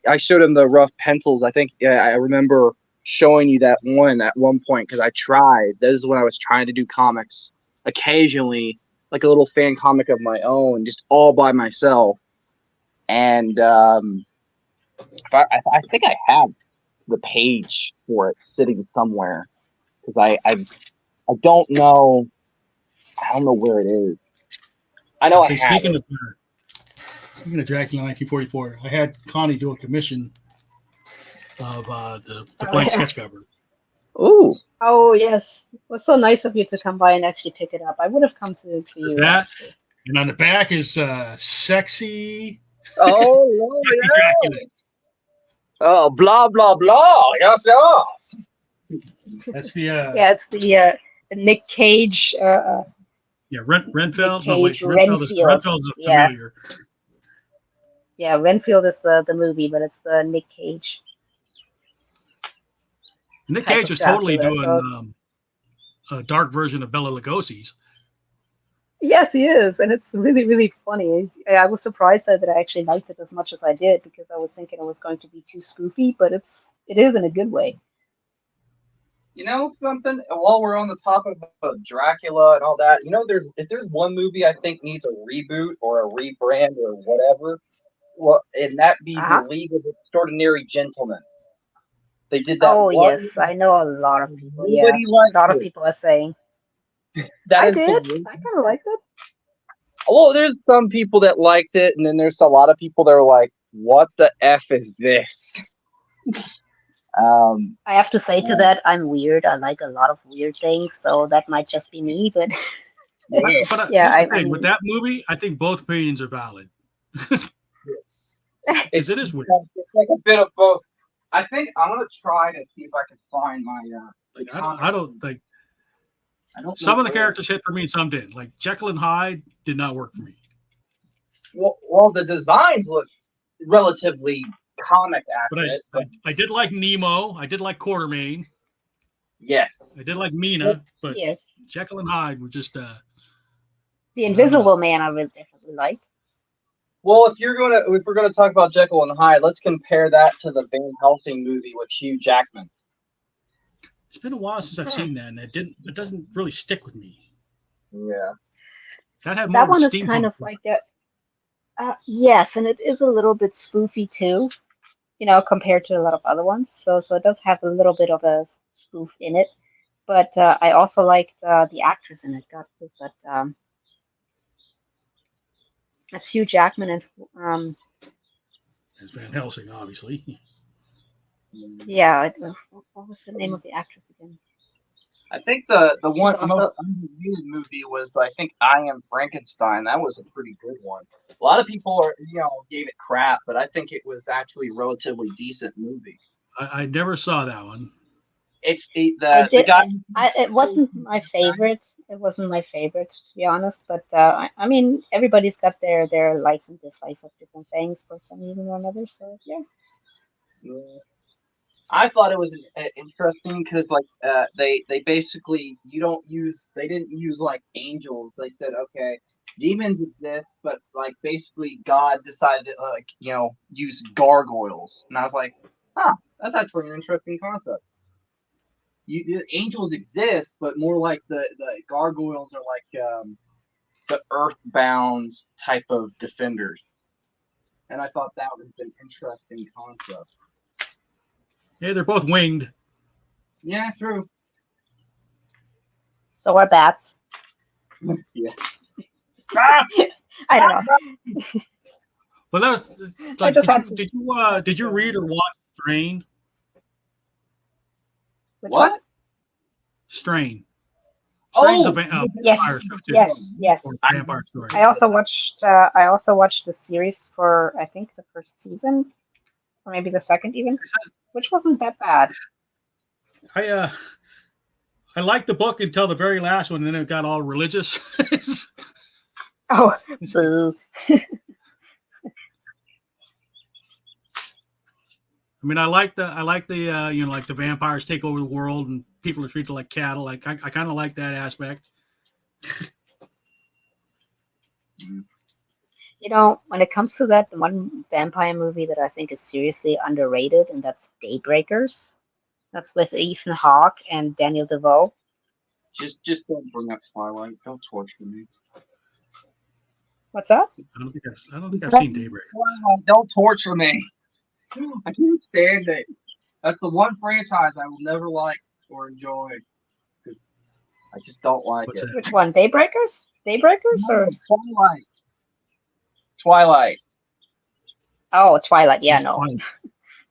I showed him the rough pencils. I think, yeah, I remember showing you that one at one point because I tried. This is when I was trying to do comics occasionally, like a little fan comic of my own, just all by myself. And, I think I have the page for it sitting somewhere because I don't know. I don't know where it is. I know I See, have it. speaking of Dracula 1944, I had Connie do a commission of the blank Yeah. sketch cover. Ooh, Oh yes, it was so nice of you to come by and actually pick it up. I would have come to There's you. that, Actually. and on the back is sexy Lord, Dracula. oh, blah blah blah. Yes. That's the Yeah, it's the Nick Cage. Renfeld. No, Cage wait, Renfeld is a Yeah, familiar. yeah. Renfield is the movie, but it's the Nick Cage Nick type Cage of was totally Dracula. doing a dark version of Bela Lugosi's. Yes, he is, and it's really, really funny. I was surprised that I actually liked it as much as I did because I was thinking it was going to be too spoofy, but it is in a good way. You know something? While we're on the topic of Dracula and all that, if there's one movie I think needs a reboot or a rebrand or whatever, well, and that be the Uh-huh. League of Extraordinary Gentlemen. They did that Oh one. yes, I know a lot of people. Yeah, Nobody a liked lot of it. people are saying That I is the did. one. I kind of liked it. Well, there's some people that liked it, and then there's a lot of people that are like, "What the f is this?" Um, I have to say to that, I'm weird. I like a lot of weird things, so that might just be me. But yeah, But yeah, here's the I thing: with mean, that movie, I think both opinions are valid it's because it is weird. it's like a bit of both. I think I'm gonna try to see if I can find my Like comic. I don't like I don't some know of the where. characters hit for me and some didn't. Like Jekyll and Hyde did not work for me. Well, the designs look relatively comic But accurate, but I did like Nemo. I did like Quartermain. yes. I did like Mina. But yes, Jekyll and Hyde were just the I don't know. Invisible Man I would definitely liked. Well, if we're gonna talk about Jekyll and Hyde, let's compare that to the Van Helsing movie with Hugh Jackman. It's been a while since I've seen that, and it doesn't really stick with me. Yeah. That had more That of a one is steampunk. kind of like a yes, and it is a little bit spoofy too. Compared to a lot of other ones. So it does have a little bit of a spoof in it. But I also liked the actress in it. God, was that? That's Hugh Jackman and As Van Helsing, obviously. yeah. What was the name of the actress again? I think the She's one also most underrated movie was I think I Am Frankenstein. That was a pretty good one. A lot of people gave it crap, but I think it was actually a relatively decent movie. I never saw that one. It's I the did. guy. It wasn't my favorite. It wasn't my favorite, to be honest. But I mean, everybody's got their likes and dislikes of different things for some reason or another. So yeah. I thought it was interesting because they basically they didn't use like angels. They said okay, demons exist, but like basically God decided to use gargoyles, and I was like, that's actually an interesting concept. Angels exist, but more like the gargoyles are like the earthbound type of defenders. and I thought that was an interesting concept. Yeah, they're both winged. Yeah, true. So are bats. Yeah. I don't know. Well, that was I like, just had did you read or watch Strain? Which What? one? Strain. Strain's Oh, a vampire Yes, show too. yes. Or vampire story. I also watched the series for I think the first season, or maybe the second even, which wasn't that bad. I liked the book until the very last one, and then it got all religious. Oh, boo. I mean, I like the like the vampires take over the world and people are treated like cattle. Like I kind of like that aspect. You know, when it comes to that, the one vampire movie that I think is seriously underrated, and that's Daybreakers. That's with Ethan Hawke and Daniel Devoe. Just don't bring up Twilight. Don't torture me. What's that? I don't think I've seen Daybreak. Don't torture me. I can't stand it. That's the one franchise I will never like or enjoy because I just don't like What's it. that? Which one? Daybreakers? Daybreakers or Twilight. Twilight. oh, Twilight? Yeah, no, Twilight.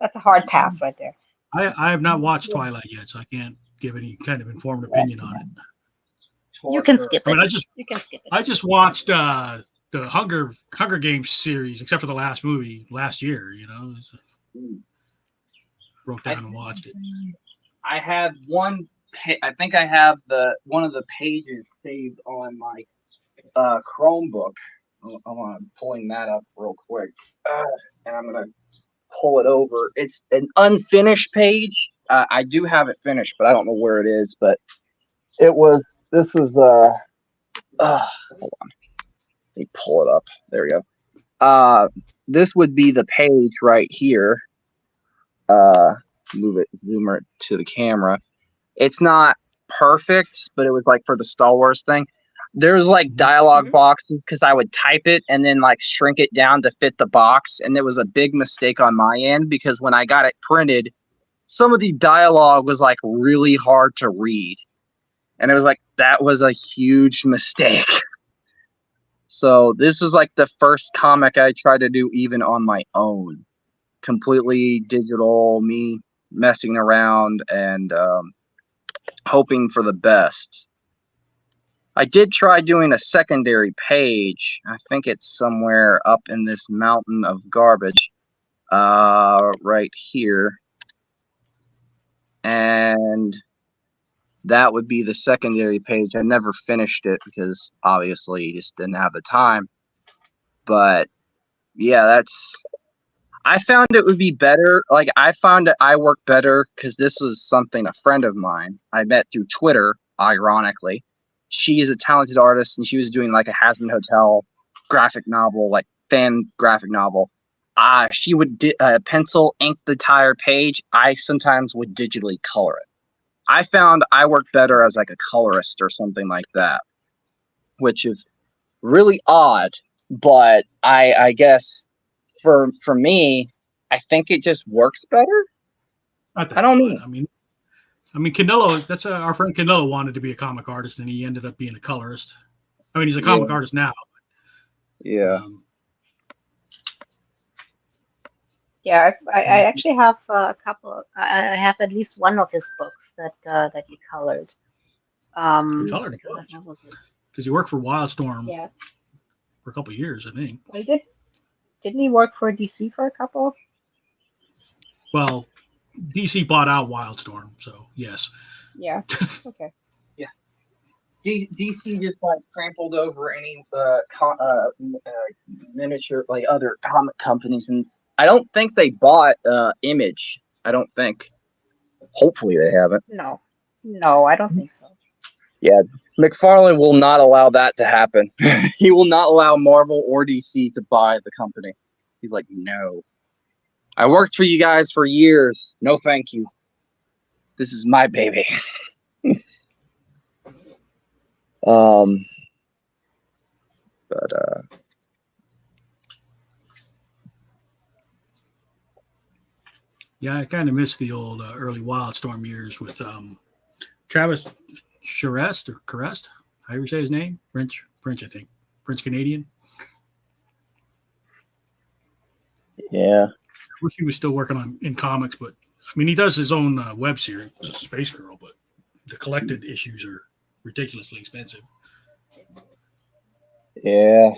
that's a hard pass right there. I have not watched Twilight yet, so I can't give any kind of informed opinion on it. You can skip I it. mean, You can skip it. I just watched the Hunger Games series, except for the last movie last year. You know, broke down and watched it. I have one. I think I have one of the pages saved on my Chromebook. I'm pulling that up real quick, and I'm gonna pull it over. It's an unfinished page. I do have it finished, but I don't know where it is. But it was. This is hold on. Let me pull it up. There we go. This would be the page right here. Zoom it to the camera. It's not perfect, but it was like for the Star Wars thing. There's like dialogue boxes because I would type it and then like shrink it down to fit the box. And it was a big mistake on my end because when I got it printed, some of the dialogue was like really hard to read. And it was like, that was a huge mistake. So this was like the first comic I tried to do even on my own. Completely digital, me messing around and hoping for the best. I did try doing a secondary page. I think it's somewhere up in this mountain of garbage right here. And that would be the secondary page. I never finished it because obviously just didn't have the time. But yeah, I found it would be better. Like I found that I work better because this was something a friend of mine I met through Twitter, ironically. She is a talented artist and she was doing like a Hasbin Hotel graphic novel, like fan graphic novel. She would pencil ink the entire page. I sometimes would digitally color it. I found I work better as like a colorist or something like that, which is really odd. But I guess for me, I think it just works better. I don't know. I mean, Canelo. That's our friend Canelo wanted to be a comic artist, and he ended up being a colorist. I mean, he's a comic artist now. Yeah. Yeah, I actually have a couple. I have at least one of his books that he colored. He colored because he worked for Wildstorm. Yeah. For a couple of years, I think. Well, didn't he work for DC for a couple? Well, DC bought out Wildstorm, so yes. Yeah. Okay. Yeah. DC just like trampled over any miniature like other comic companies, and I don't think they bought Image. I don't think. Hopefully, they haven't. No, I don't think so. Yeah, McFarlane will not allow that to happen. He will not allow Marvel or DC to buy the company. He's like, no. I worked for you guys for years. No, thank you. This is my baby. Yeah, I kind of miss the old early Wildstorm years with Travis Charest or Carest. How do you say his name? French, I think. French Canadian. Yeah. I wish he was still working in comics, but I mean, he does his own web series, Space Girl, but the collected issues are ridiculously expensive. Yeah.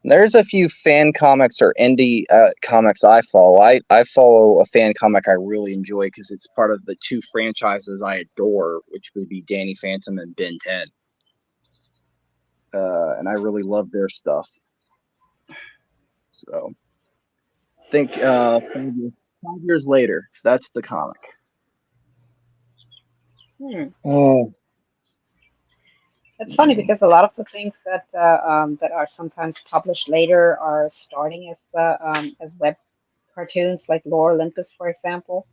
There's a few fan comics or indie comics I follow. I follow a fan comic I really enjoy because it's part of the two franchises I adore, which would be Danny Phantom and Ben 10. And I really love their stuff. So I think 5 years later, that's the comic. Oh. It's funny because a lot of the things that that are sometimes published later are starting as web cartoons, like Lore Olympus, for example.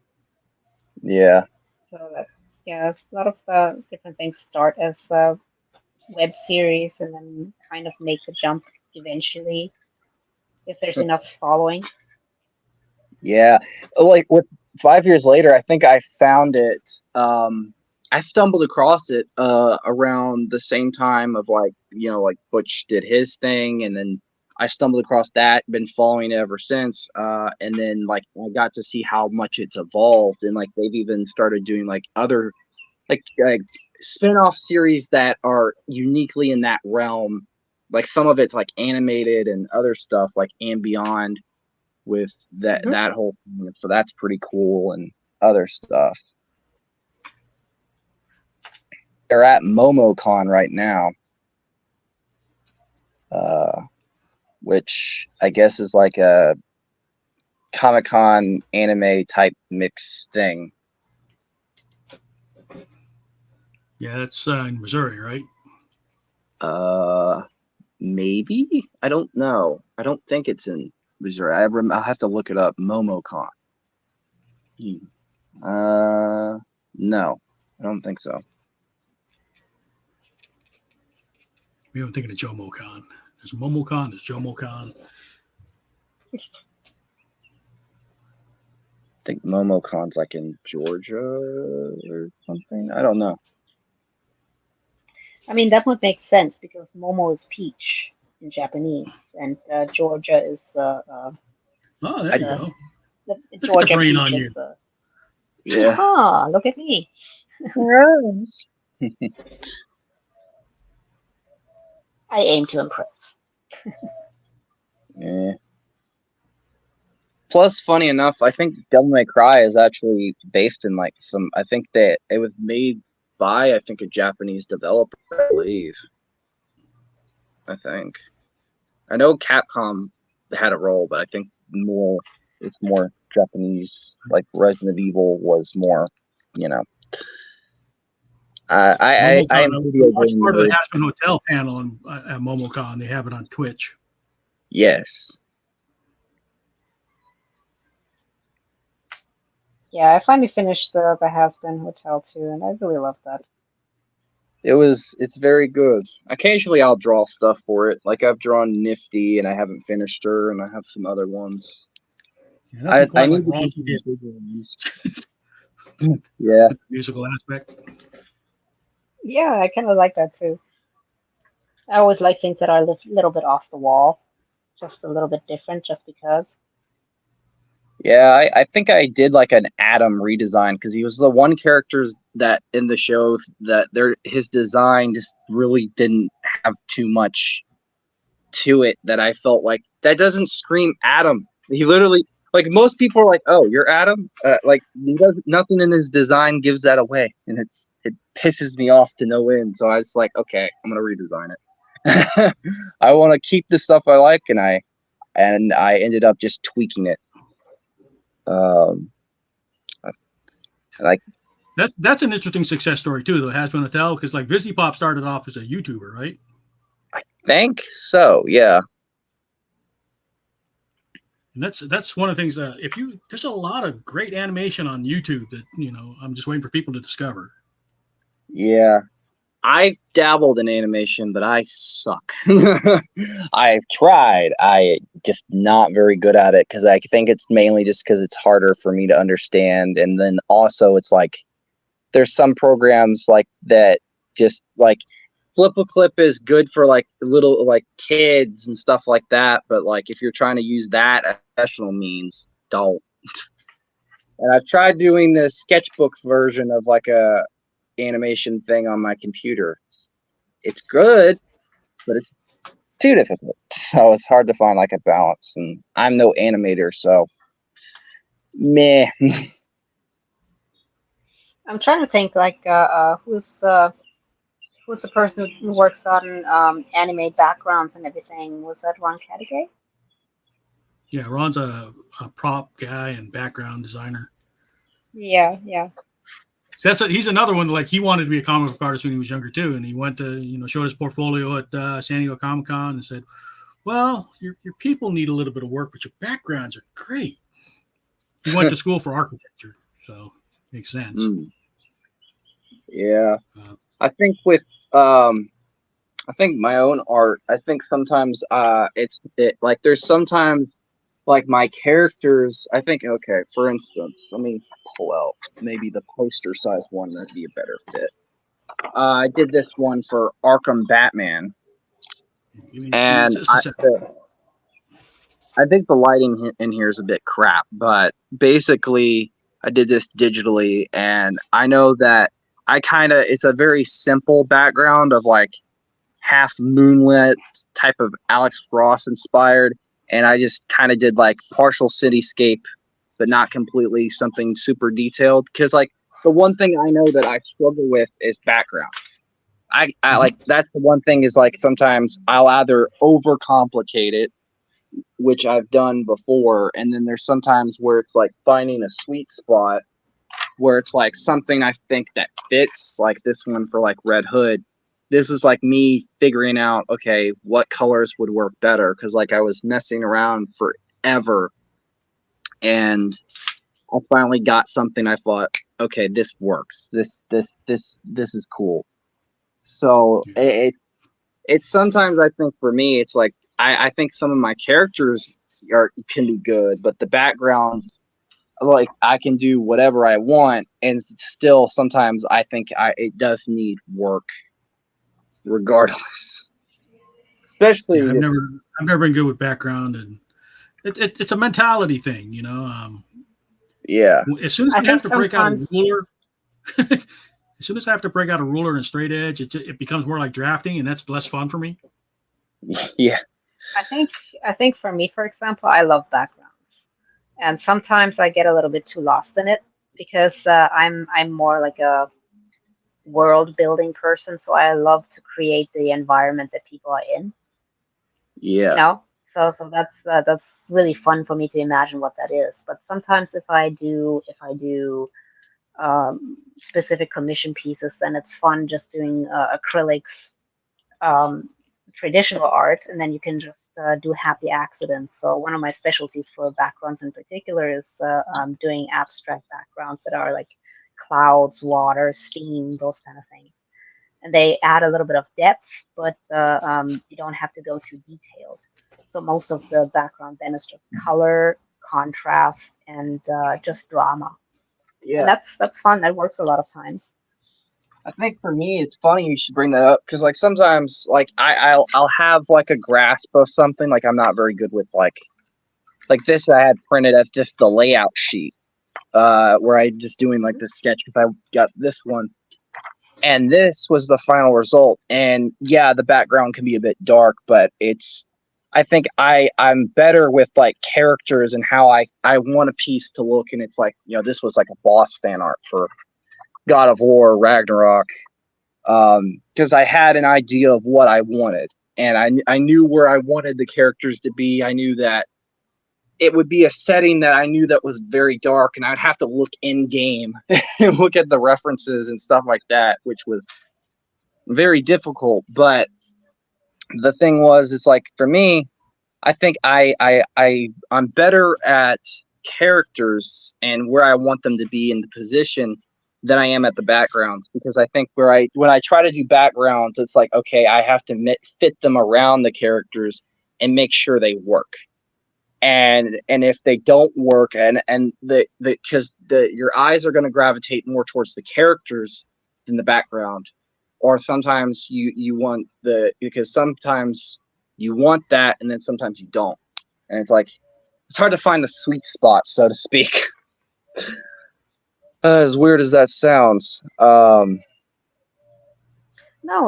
Yeah. So that a lot of different things start as web series and then kind of make the jump eventually if there's enough following. Yeah, like with 5 years later, I think I found it. I stumbled across it around the same time of like Butch did his thing, and then I stumbled across that. Been following it ever since, and then like I got to see how much it's evolved, and like they've even started doing like other like spin-off series that are uniquely in that realm. Like some of it's like animated and other stuff like and beyond with that whole thing. So that's pretty cool and other stuff. They're at MomoCon right now, which I guess is like a Comic-Con anime type mix thing. Yeah, that's in Missouri, right? Maybe, I don't know. I don't think it's in Missouri. I'll have to look it up. MomoCon. No, I don't think so. Maybe I'm thinking of JomoCon. There's MomoCon, there's JomoCon. I think MomoCon's like in Georgia or something. I don't know. I mean, that would make sense because Momo is peach in Japanese, and Georgia is Oh, there you go. the Look at the Georgia brain peach on is you. the. Yeah. Ah, look at me. I aim to impress. Yeah. Plus, funny enough, I think Devil May Cry is actually based in like some. I think that it was made by a Japanese developer, I believe. I think. I know Capcom had a role, but I think it's more Japanese. Like Resident Evil was more, I watched part of the Aspen Hotel panel at MomoCon. They have it on Twitch. Yes. Yeah, I finally finished the Has-Been Hotel too, and I really love that. It's very good. Occasionally I'll draw stuff for it. Like I've drawn Nifty and I haven't finished her, and I have some other ones. Yeah, I need like to do some bigger ones. Yeah. Musical aspect. Yeah, I kind of like that too. I always like things that are a little bit off the wall, just a little bit different, just because. Yeah, I think I did like an Adam redesign because he was the one character that in the show that his design just really didn't have too much to it that I felt like that doesn't scream Adam. He literally, like most people are like, "Oh, you're Adam." Like he does nothing in his design gives that away, and it pisses me off to no end. So I was like, "Okay, I'm gonna redesign it." I want to keep the stuff I like, and I ended up just tweaking it. Like that's an interesting success story too, though. Has Been Hotel, because like Busy Pop started off as a YouTuber, right? I think so, yeah. And that's one of the things that there's a lot of great animation on YouTube that I'm just waiting for people to discover. Yeah, I've dabbled in animation, but I suck. I've tried. I just not very good at it because I think it's mainly just because it's harder for me to understand. And then also it's like there's some programs like that just like Flip a Clip is good for like little like kids and stuff like that. But like if you're trying to use that as professional means, don't. And I've tried doing the sketchbook version of like a animation thing on my computer. It's good, but it's too difficult. So it's hard to find like a balance. And I'm no animator, so meh. I'm trying to think like who's the person who works on anime backgrounds and everything? Was that Ron Categay? Yeah, Ron's a prop guy and background designer. Yeah, yeah. So he's another one. Like he wanted to be a comic book artist when he was younger too, and he went to showed his portfolio at San Diego Comic Con and said, "Well, your people need a little bit of work, but your backgrounds are great." He went to school for architecture, so makes sense. Yeah, I think with I think my own art. I think sometimes like there's sometimes like my characters. I think okay, for instance, let me pull out maybe the poster size one that'd be a better fit. I did this one for Arkham Batman, and I think the lighting in here is a bit crap, but basically I did this digitally, and I know that it's a very simple background of like half moonlit type of Alex Ross inspired, and I just kind of did like partial cityscape, but not completely something super detailed. Because like the one thing I know that I struggle with is backgrounds. I like that's the one thing is like sometimes I'll either overcomplicate it, which I've done before, and then there's sometimes where it's like finding a sweet spot where it's like something I think that fits, like this one for like Red Hood. This is like me figuring out, okay, what colors would work better, because like I was messing around forever, and I finally got something I thought, okay, this works. This is cool. So it's sometimes I think for me it's like I think some of my characters can be good, but the backgrounds, like I can do whatever I want, and still sometimes I think it does need work regardless. Especially I've never been good with background, and it's a mentality thing, Yeah. As soon as I have to break out a ruler, as soon as I have to break out a ruler and a straight edge, it becomes more like drafting, and that's less fun for me. Yeah. I think for me, for example, I love backgrounds, and sometimes I get a little bit too lost in it because I'm more like a world building person, so I love to create the environment that people are in. Yeah. So that's really fun for me to imagine what that is. But sometimes if I do specific commission pieces, then it's fun just doing acrylics, traditional art, and then you can just do happy accidents. So one of my specialties for backgrounds in particular is doing abstract backgrounds that are like clouds, water, steam, those kind of things. And they add a little bit of depth, but you don't have to go too detailed. So most of the background then is just color, contrast, and just drama. Yeah. And that's fun. That works a lot of times. I think for me, it's funny you should bring that up because, like, sometimes, like, I'll have like a grasp of something. Like, I'm not very good with like this. I had printed as just the layout sheet, where I just doing like the sketch because I got this one, and this was the final result. And yeah, the background can be a bit dark, but I think I'm better with like characters and how I want a piece to look, and it's like this was like a boss fan art for God of War Ragnarok, because I had an idea of what I wanted, and I knew where I wanted the characters to be. I knew that it would be a setting that I knew that was very dark, and I'd have to look in game and look at the references and stuff like that, which was very difficult. But the thing was, it's like for me, I think I'm better at characters and where I want them to be in the position than I am at the backgrounds, because I think when I try to do backgrounds, it's like, okay, I have to fit them around the characters and make sure they work. And if they don't work, and because your eyes are going to gravitate more towards the characters than the background, or sometimes you want because sometimes you want that and then sometimes you don't, and it's like it's hard to find the sweet spot, so to speak. As weird as that sounds. No,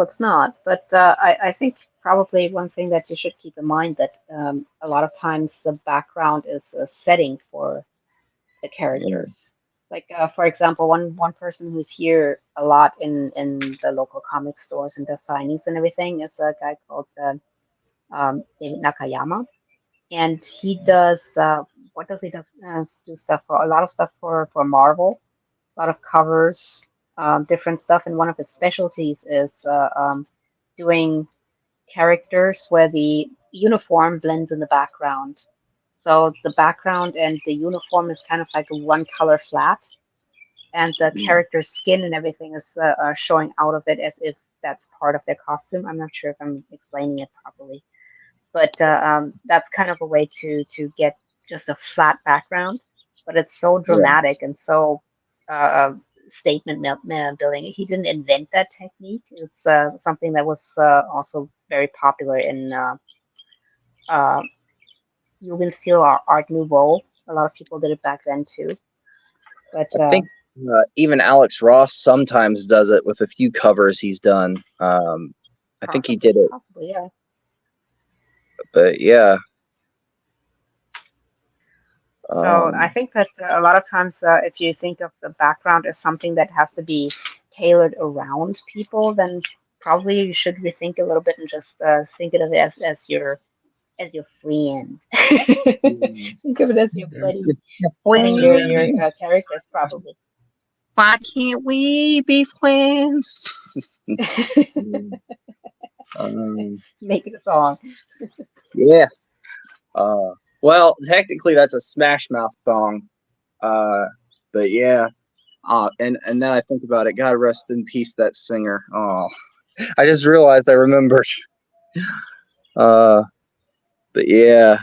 it's not. But I think probably one thing that you should keep in mind that a lot of times the background is a setting for the characters. Like for example, one person who's here a lot in the local comic stores and does signings and everything is a guy called David Nakayama, and he does what does he do stuff for a lot of stuff for Marvel, a lot of covers, different stuff, and one of his specialties is doing characters where the uniform blends in the background. So the background and the uniform is kind of like a one color flat, and the character's skin and everything is showing out of it as if that's part of their costume. I'm not sure if I'm explaining it properly, but that's kind of a way to get just a flat background, but it's so dramatic and so statement building. He didn't invent that technique. It's something that was also very popular in uh, Jugendstil or Art Nouveau. A lot of people did it back then too. But I think even Alex Ross sometimes does it with a few covers he's done. I think he did it. Possibly, yeah. But yeah. So I think that a lot of times, if you think of the background as something that has to be tailored around people, then probably you should rethink a little bit and just think of it as your friend. Think of it as your buddy, your characters probably. Why can't we be friends? Make it a song. Yes. Well, technically that's a Smash Mouth song. But yeah. And then I think about it. God rest in peace, that singer. Oh, I just realized I remembered. But yeah.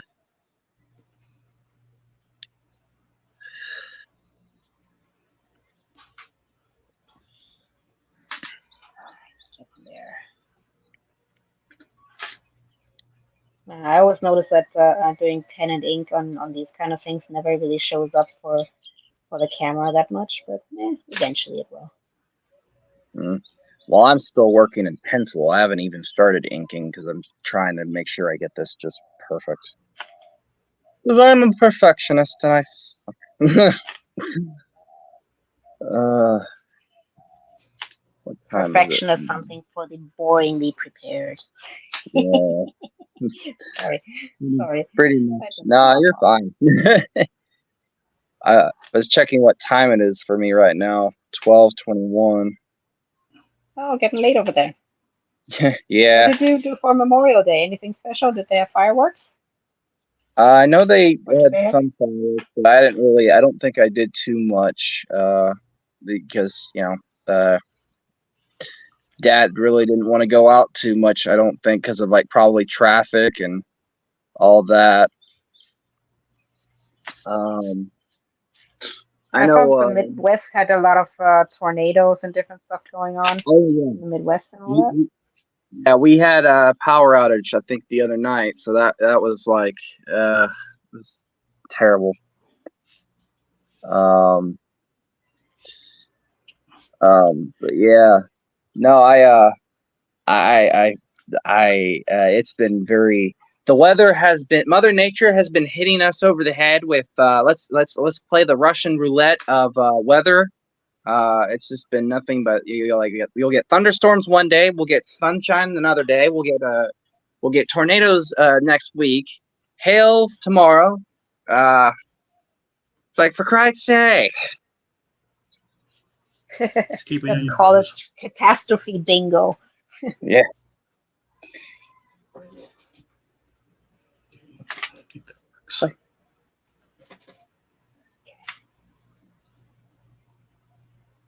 I always notice that doing pen and ink on these kind of things never really shows up for the camera that much, but eventually it will. Well, I'm still working in pencil. I haven't even started inking because I'm trying to make sure I get this just perfect. Because I'm a perfectionist, and what time Perfection is is something for the boringly prepared. Yeah. Sorry. Pretty much. No, you're fine. I was checking what time it is for me right now. 12:21. Oh, getting late over there. Yeah. What did you do for Memorial Day? Anything special? Did they have fireworks? I know they had some fireworks, but I don't think I did too much. Because Dad really didn't want to go out too much. I don't think because of probably traffic and all that. I know the Midwest had a lot of tornadoes and different stuff going on. Oh yeah, in the Midwest and all that. Yeah, we had a power outage, I think, the other night. So that was it was terrible. But yeah, no, it's been very. The weather Mother Nature has been hitting us over the head with let's play the Russian roulette of weather. It's just been nothing but you'll get thunderstorms one day, we'll get sunshine another day, we'll get tornadoes next week, hail tomorrow. It's like, for Christ's sake. Let's call it catastrophe bingo. Yeah.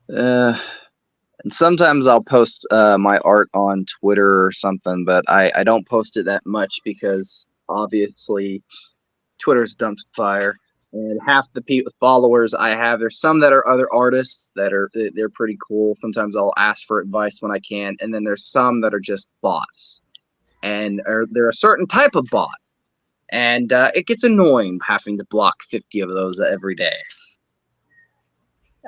And sometimes I'll post my art on Twitter or something, but I don't post it that much because obviously Twitter's dumped fire. And half the followers I have, there's some that are other artists they're pretty cool. Sometimes I'll ask for advice when I can, and then there's some that are just bots, and they're a certain type of bot, and it gets annoying having to block 50 of those every day.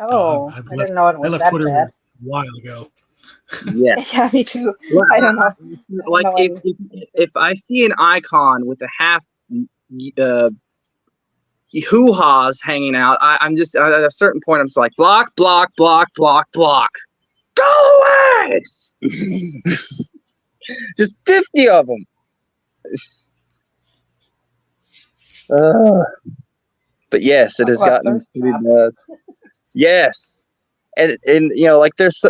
Oh, I didn't know it was I left that Twitter bad. a while ago. Yeah. Yeah, me too. Well, I don't know. Like I don't know if I see an icon with a half hoo-ha's hanging out, I'm just at a certain point I'm just like block, block, block, block, block. Go away! Just 50 of them. But yes, it has gotten pretty bad. Yes, and you know, like there's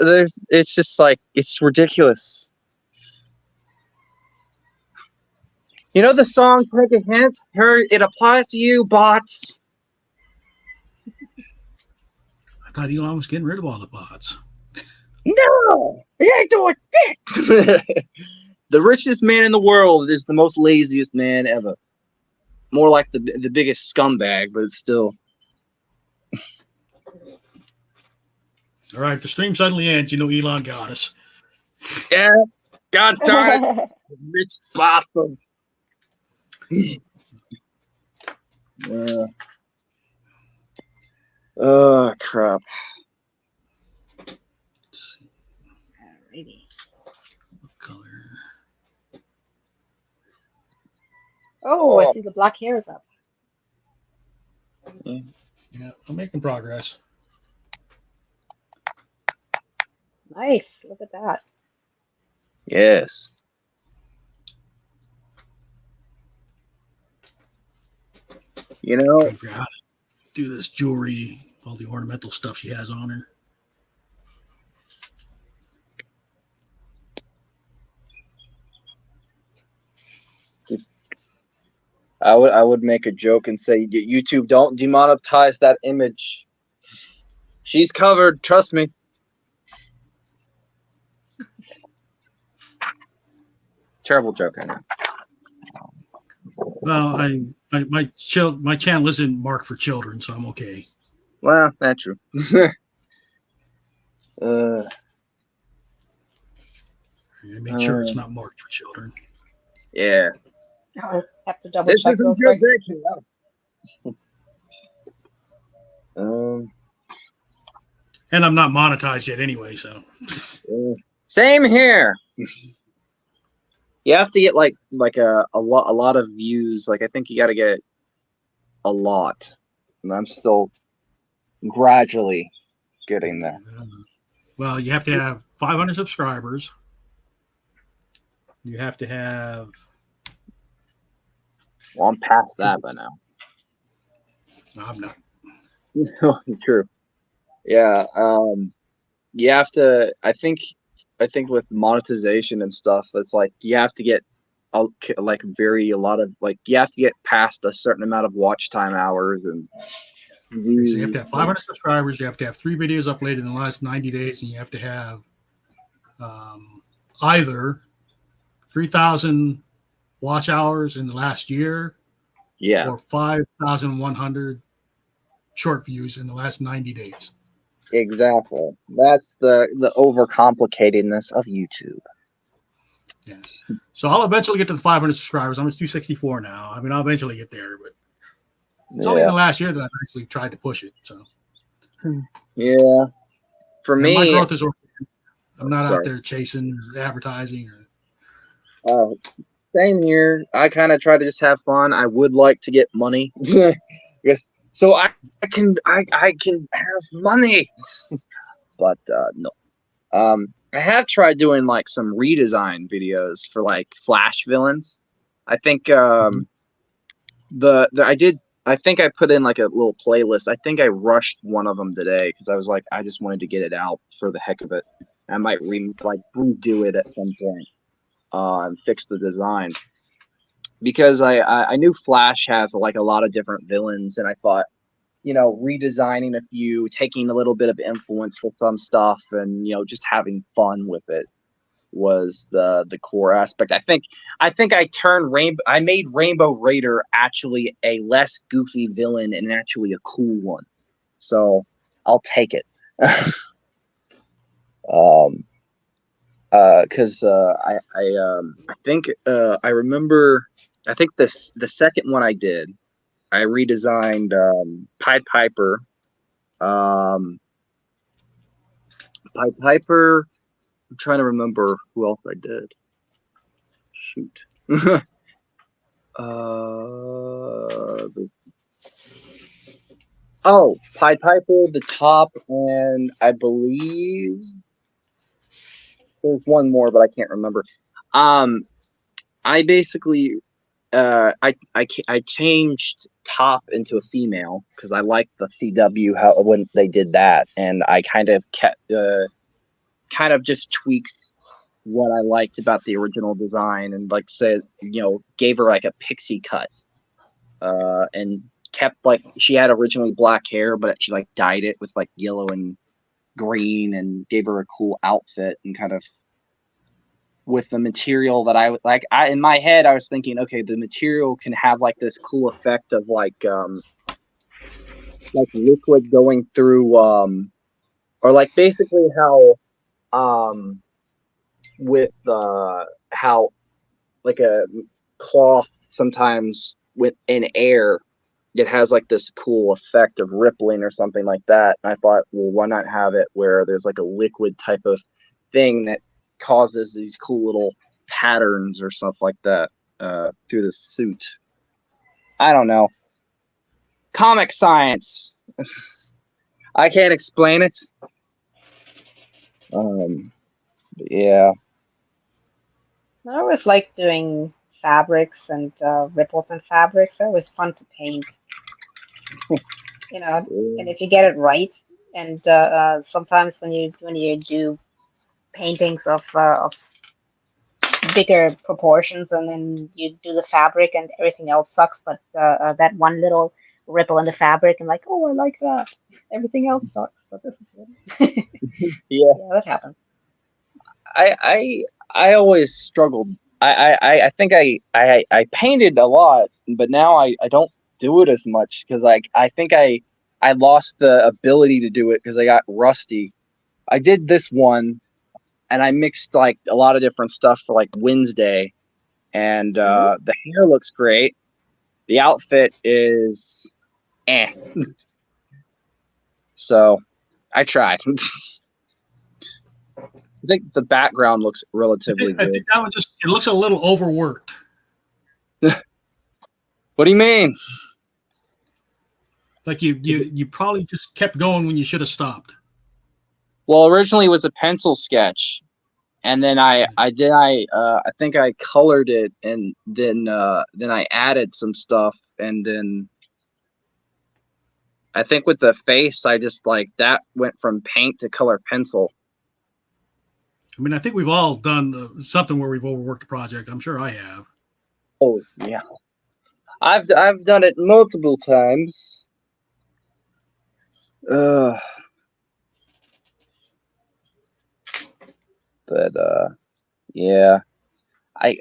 it's just like it's ridiculous. You know the song "Take a Hint"? It applies to you, bots. I thought Elon was getting rid of all the bots. No, he ain't doing shit. The richest man in the world is the most laziest man ever. More like the biggest scumbag, but it's still. All right, the stream suddenly ends. You know Elon got us. Yeah, God darn it, rich bastard. Oh crap. Let's see. Alrighty. What color? Oh, I see the black hair is up. Yeah, I'm making progress. Nice. Look at that. Yes. You know, Trying to figure out how to do this jewelry, all the ornamental stuff she has on her. I would make a joke and say, YouTube, don't demonetize that image. She's covered, trust me. Terrible joke, I know. Well, my channel isn't marked for children, so I'm okay. Well, that's true. I made sure it's not marked for children. Yeah. I'll have to double check real quick. And I'm not monetized yet anyway, so. Same here. You have to get like a lot of views. Like I think you got to get a lot, and I'm still gradually getting there. Well, you have to have 500 subscribers. You have to have. Well, I'm past that by now. No, I'm not. True. Yeah. You have to. I think with monetization and stuff, it's like you have to get you have to get past a certain amount of watch time hours and. So you have to have 500 subscribers. You have to have 3 videos uploaded in the last 90 days, and you have to have either 3,000 watch hours in the last year, or 5,100 short views in the last 90 days. Exactly. That's the overcomplicatedness of YouTube. Yeah. So I'll eventually get to the 500 subscribers. I'm at 264 now. I mean, I'll eventually get there, but it's only in the last year that I've actually tried to push it. So. Yeah. For me, my growth is organic. I'm not out there chasing advertising. Same here. I kind of try to just have fun. I would like to get money. Yes. So I can have money. But no. I have tried doing like some redesign videos for like Flash villains. I think I think I put in like a little playlist. I think I rushed one of them today because I was like, I just wanted to get it out for the heck of it. I might redo it at some point and fix the design because I knew Flash has like a lot of different villains, and I thought redesigning a few, taking a little bit of influence with some stuff, and just having fun with it was the core aspect. I think I turned I made Rainbow Raider actually a less goofy villain and actually a cool one. So I'll take it. Because I think I remember. I think the second one I did, I redesigned Pied Piper. Pied Piper. I'm trying to remember who else I did. Shoot. Pied Piper, the top, and I believe there's one more, but I can't remember. I basically I changed Top into a female because I liked the CW when they did that, and I kind of kept just tweaked what I liked about the original design, and gave her like a pixie cut, and kept she had originally black hair, but she dyed it with yellow and green, and gave her a cool outfit, and kind of with the material that I in my head I was thinking, okay, the material can have this cool effect of liquid going through or basically how with how a cloth sometimes in air it has this cool effect of rippling or something like that. And I thought, well, why not have it where there's a liquid type of thing that causes these cool little patterns or stuff like that through the suit. I don't know. Comic science. I can't explain it. Yeah. I always like doing fabrics and ripples in fabrics. They're always fun to paint. And if you get it right, and sometimes when you do paintings of bigger proportions, and then you do the fabric and everything else sucks, but that one little ripple in the fabric, and oh, I like that. Everything else sucks, but this is good. Yeah, that happens. I always struggled. I think I painted a lot, but now I don't do it as much because I think I lost the ability to do it because I got rusty. I did this one, and I mixed a lot of different stuff for Wednesday, and the hair looks great. The outfit is so I tried. I think the background looks relatively good. I think that one it looks a little overworked. What do you mean? You probably just kept going when you should have stopped. Well, originally it was a pencil sketch, and then I think I colored it, and then I added some stuff, and then I think with the face I just that went from paint to color pencil. I mean, I think we've all done something where we've overworked a project. I'm sure I have. Oh yeah, I've done it multiple times. But yeah, I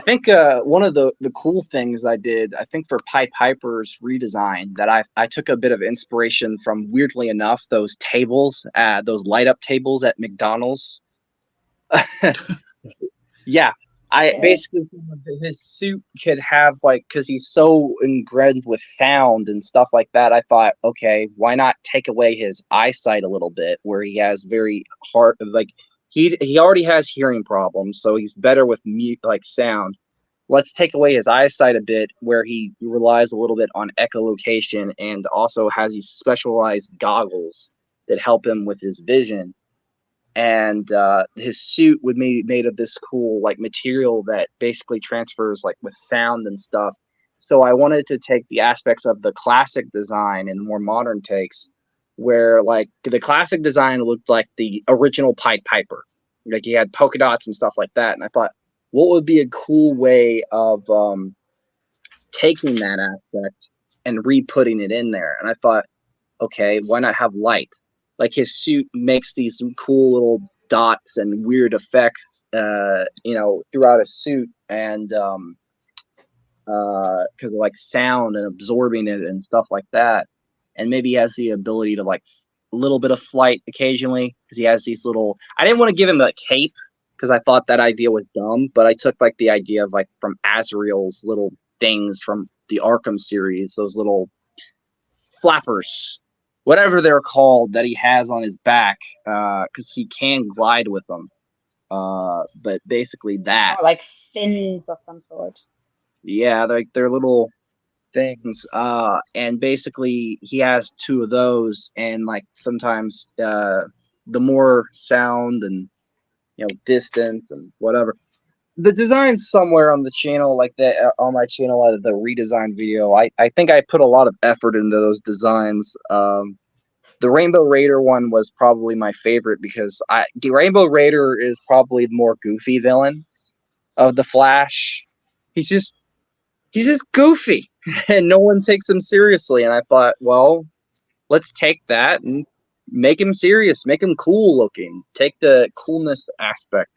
think one of the cool things I did, I think for Pied Piper's redesign, that I took a bit of inspiration from, weirdly enough, those tables, those light up tables at McDonald's. Yeah, I basically, his suit could have because he's so ingrained with sound and stuff like that. I thought, okay, why not take away his eyesight a little bit, where he has very hard he already has hearing problems, so he's better with sound. Let's take away his eyesight a bit, where he relies a little bit on echolocation, and also has these specialized goggles that help him with his vision. And his suit would be made of this cool material that basically transfers with sound and stuff. So I wanted to take the aspects of the classic design and more modern takes, where the classic design looked like the original Pied Piper, he had polka dots and stuff like that. And I thought, what would be a cool way of taking that aspect and re-putting it in there. And I thought, okay, why not have light? Like his suit makes these cool little dots and weird effects, throughout his suit, and because of like sound and absorbing it and stuff like that. And maybe he has the ability to like a little bit of flight occasionally because he has these little. I didn't want to give him a cape because I thought that idea was dumb, but I took like the idea of like from Azrael's little things from the Arkham series, those little flappers, whatever they're called, that he has on his back, because he can glide with them. But basically that. Or like fins of some sort. Yeah, they're little things. And basically he has two of those, and like sometimes the more sound and distance and whatever. The design's somewhere on the channel, like that on my channel, the redesign video. I think I put a lot of effort into those designs. The Rainbow Raider one was probably my favorite because the Rainbow Raider is probably the more goofy villain of the Flash. He's just goofy, and no one takes him seriously. And I thought, well, let's take that and make him serious, make him cool looking, take the coolness aspect,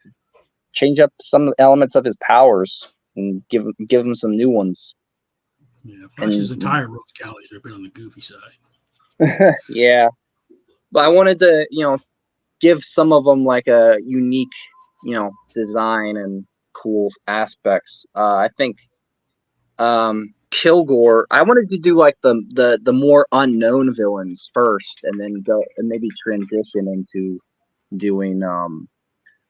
change up some elements of his powers, and give him some new ones. Yeah, Flash's entire rogues galleries have been on the goofy side. Yeah, but I wanted to, give some of them like a unique, design and cool aspects. I think Kilgore, I wanted to do like the more unknown villains first, and then go and maybe transition into doing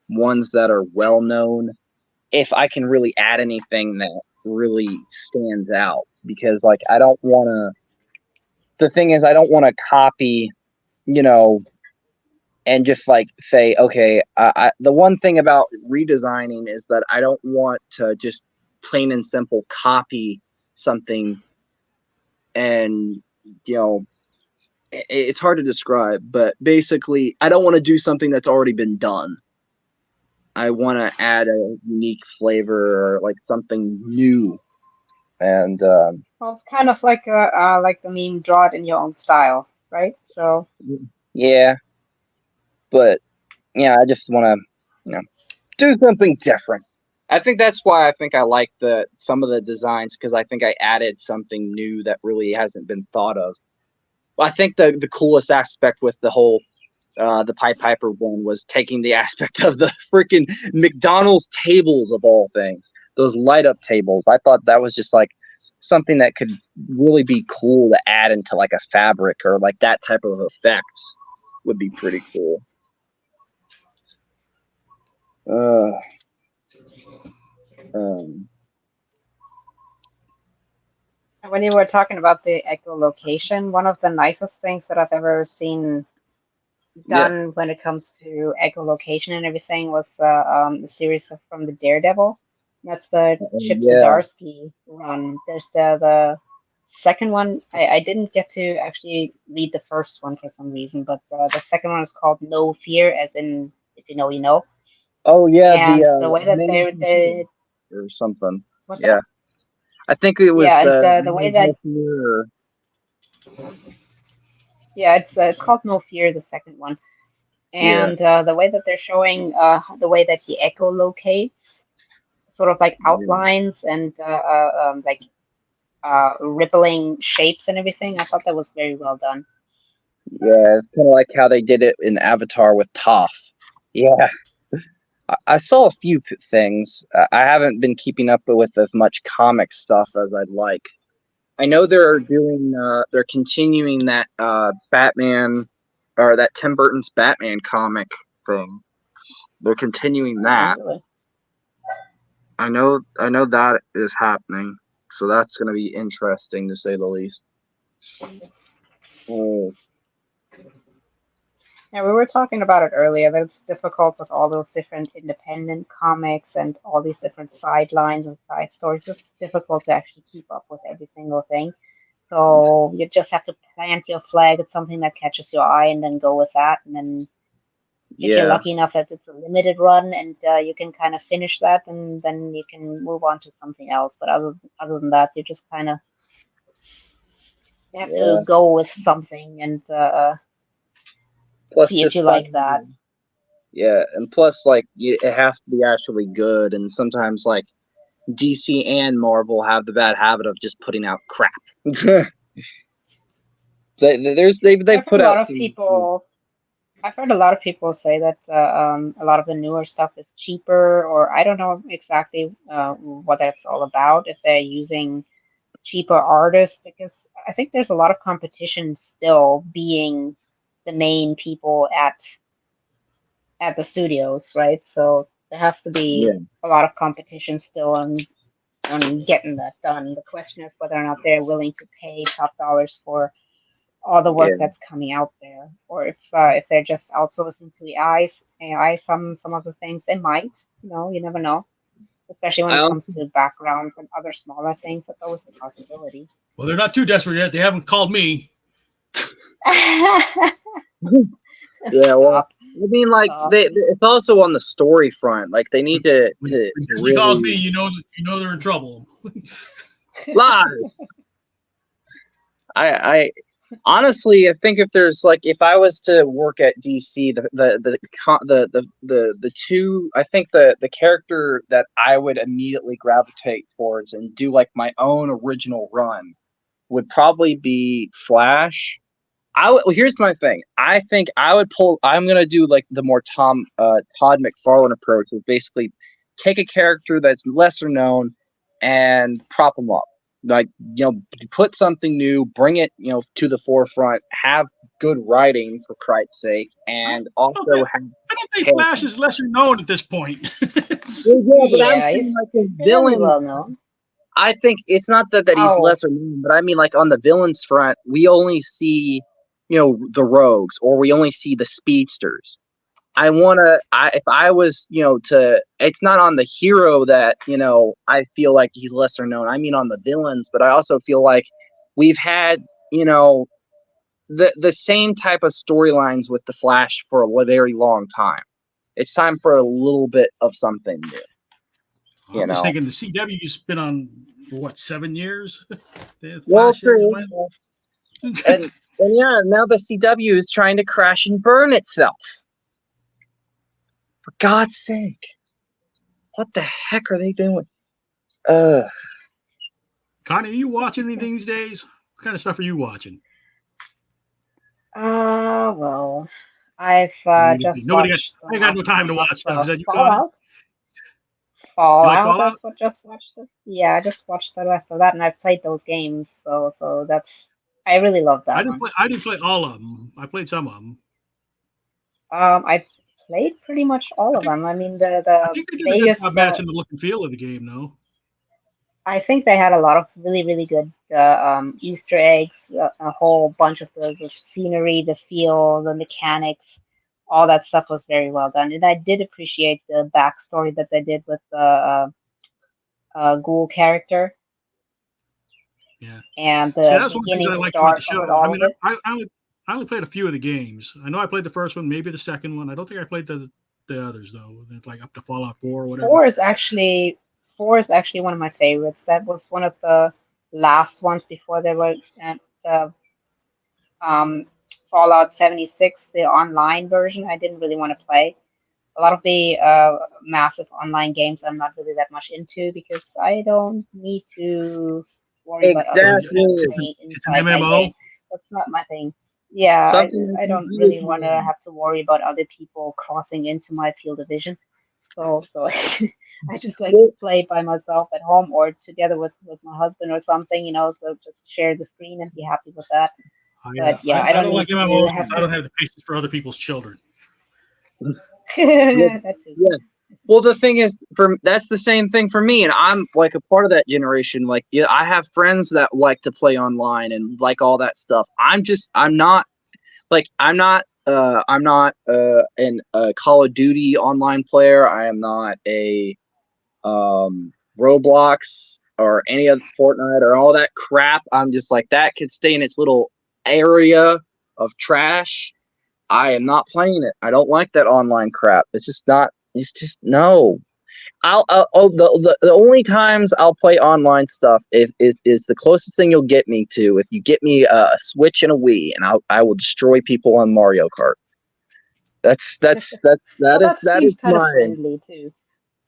ones that are well known, if I can really add anything that really stands out. Because like I don't want to copy, and just like say, okay, the one thing about redesigning is that I don't want to just plain and simple copy something, and it's hard to describe, but basically I don't want to do something that's already been done. I want to add a unique flavor or like something new. And Well, it's kind of like the meme, draw it in your own style, right? So yeah, but yeah, I just want to do something different. I think that's why I think I like some of the designs, because I think I added something new that really hasn't been thought of. Well, I think the coolest aspect with the whole the Pied Piper one was taking the aspect of the freaking McDonald's tables of all things, those light up tables. I thought that was just like something that could really be cool to add into like a fabric, or like that type of effect would be pretty cool. when you were talking about the echolocation, one of the nicest things that I've ever seen done when it comes to echolocation and everything was the series from the Daredevil. That's the Chip Zdarsky run. There's the second one. I didn't get to actually read the first one for some reason, but the second one is called No Fear, as in if you know, you know. Oh yeah, and the way that they or something. What's yeah, that? I think it was the way that it's called No Fear, the second one, and the way that they're showing the way that he echolocates, sort of like outlines and like rippling shapes and everything. I thought that was very well done. Yeah, it's kind of like how they did it in Avatar with Toph. Yeah. I saw a few things. I haven't been keeping up with as much comic stuff as I'd like. I know they're continuing that Batman, or that Tim Burton's Batman comic thing. They're continuing that. Really? I know that is happening, so that's going to be interesting to say the least. Oh. Yeah, we were talking about it earlier, that it's difficult with all those different independent comics and all these different sidelines and side stories. It's difficult to actually keep up with every single thing. So you just have to plant your flag at something that catches your eye and then go with that. And then if you're lucky enough that it's a limited run and you can kind of finish that, and then you can move on to something else. But other than that, you just kind of You have Yeah. to go with something and Plus, see if just you like that. yeah, and plus, like, it has to be actually good, and sometimes, like, DC and Marvel have the bad habit of just putting out crap. They've I've heard put a lot out of people. I've heard a lot of people say that a lot of the newer stuff is cheaper, or I don't know exactly what that's all about. If they're using cheaper artists, because I think there's a lot of competition still being the main people at the studios, right? So there has to be yeah, a lot of competition still on getting that done. The question is whether or not they're willing to pay top dollars for all the work yeah. that's coming out there, or if they're just outsourcing to AI some of the things they might. You never know. Especially when I it also, comes to backgrounds and other smaller things, that's always a possibility. Well, they're not too desperate yet. They haven't called me. yeah. Well, Stop. I mean, like, Stop. it's also on the story front. Like, they need to When Disney calls me, really you know they're in trouble. lies. I honestly, I think if I was to work at DC, the two, I think the character that I would immediately gravitate towards and do like my own original run would probably be Flash. Well, here's my thing. I think I would pull. I'm gonna do like the more Todd McFarlane approach, is basically take a character that's lesser known and prop him up. Like, put something new, bring it to the forefront, have good writing for Christ's sake, I and don't think, also have I don't think Flash character. is lesser known at this point. Yeah, but I'm Yeah, saying he's like the fairly villains. well known. I think it's not that he's Oh, lesser known, but I mean, like, on the villains front, we only see, the rogues, or we only see the speedsters. If I was, it's not on the hero that, I feel like he's lesser known. I mean, on the villains, but I also feel like we've had, the same type of storylines with the Flash for a very long time. It's time for a little bit of something new. I'm just thinking the CW's been on for what, 7 years? The Well, Flash series true. went. And yeah, now the CW is trying to crash and burn itself. For God's sake. What the heck are they doing? Connie, are you watching anything these days? What kind of stuff are you watching? well, I've just Nobody got. watched the I ain't got no last time to one watch stuff. of Is that you, Connie? Fallout. You like Fallout, Fallout? I've just watched it. Yeah, I just watched the rest of that, and I've played those games, so that's I really love that one. I didn't play all of them. I played some of them. I played pretty much all I of think them. I mean, I the think they did a good job biggest. matching the look and feel of the game, though. I think they had a lot of really, really good Easter eggs, a whole bunch of the scenery, the feel, the mechanics, all that stuff was very well done. And I did appreciate the backstory that they did with the Ghoul character Yeah. and See, the that's one of the things beginning I liked about the start show. with I all mean, of it. I only played a few of the games. I know I played the first one, maybe the second one. I don't think I played the others though. It's like up to Fallout 4 or whatever. Four is actually four is actually one of my favorites. That was one of the last ones before they were the um, Fallout 76, the online version. I didn't really want to play. A lot of the massive online games I'm not really that much into because I don't need to worry about other Exactly. people It's an inside my MMO. game. That's not my thing. Yeah, Something I don't really want to have to worry about other people crossing into my field of vision. So I just like to play by myself at home or together with my husband or something, so just share the screen and be happy with that. But yeah, I I don't don't need like to MMOs have because I don't have the patience for other people's children. Yeah, that too. yeah. Well, the thing is, that's the same thing for me, and I'm like a part of that generation. Like, yeah, I have friends that like to play online and like all that stuff. I'm not an Call of Duty online player. I am not a Roblox or any other Fortnite or all that crap. I'm just like, that could stay in its little area of trash. I am not playing it. I don't like that online crap. It's just not. It's just no. The only times I'll play online stuff is the closest thing you'll get me to if you get me a Switch and a Wii, and I will destroy people on Mario Kart. That Well, that is seems kind of my friendly too.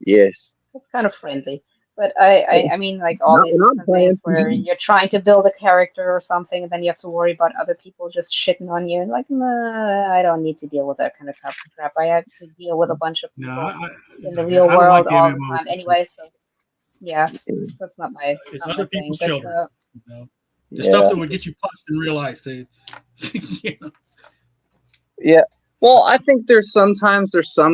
yes. It's kind of friendly. But I mean, like all Not these when I'm different things playing. where you're trying to build a character or something, and then you have to worry about other people just shitting on you. And like, nah, I don't need to deal with that kind of crap. I have to deal with a bunch of No, people in the like, real I don't like world the all the MMOs. time anyway. So yeah, that's It's not my other thing. people's But children. You know? The stuff Yeah. that would get you punched in real life. You know? Yeah. Well, I think there's some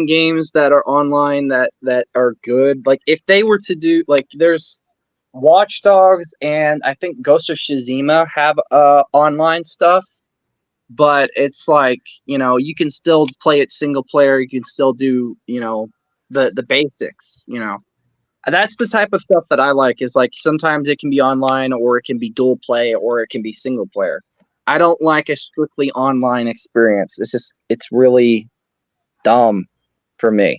games that are online that are good. Like if they were to do like there's Watch Dogs and I think Ghost of Tsushima have online stuff, but it's like, you can still play it single player, you can still do, the basics, And that's the type of stuff that I like is like sometimes it can be online or it can be dual play or it can be single player. I don't like a strictly online experience. It's really dumb for me.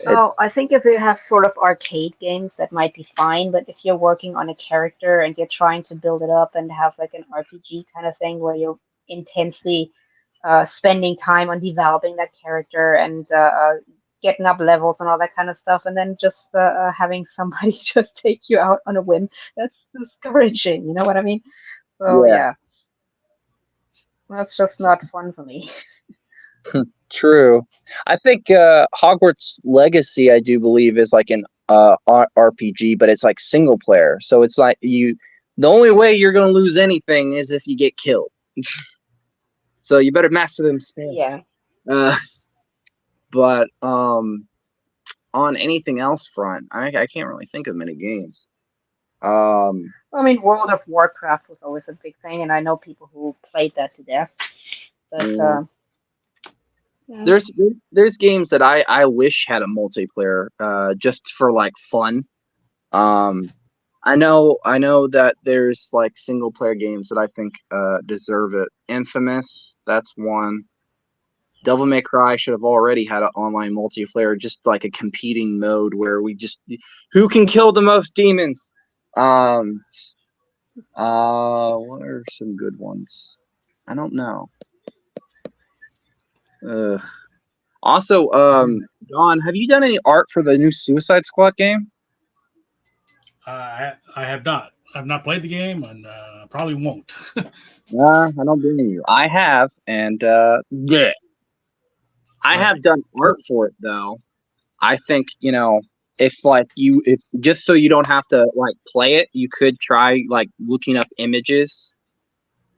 oh, I think if you have sort of arcade games, that might be fine. But if you're working on a character and you're trying to build it up and have like an RPG kind of thing where you're intensely spending time on developing that character and getting up levels and all that kind of stuff, and then just having somebody just take you out on a whim, that's discouraging. You know what I mean? So Yeah, yeah, that's just not fun for me. true. I think Hogwarts Legacy, I do believe, is like an RPG, but it's like single player. So it's like the only way you're gonna lose anything is if you get killed. So you better master them spells. Yeah. But on anything else front, I can't really think of many games. I mean, World of Warcraft was always a big thing, and I know people who played that to death. But mm, yeah. there's games that I wish had a multiplayer, just for like fun. I know that there's like single player games that I think deserve it. Infamous, that's one. Devil May Cry should have already had an online multiplayer, just like a competing mode where who can kill the most demons. What are some good ones? I don't know. Also, Don, have you done any art for the new Suicide Squad game? I have not. I've not played the game, and probably won't. I don't blame you. I have, and yeah, I All have right. done art for it though. I think if just so you don't have to like play it, you could try like looking up images.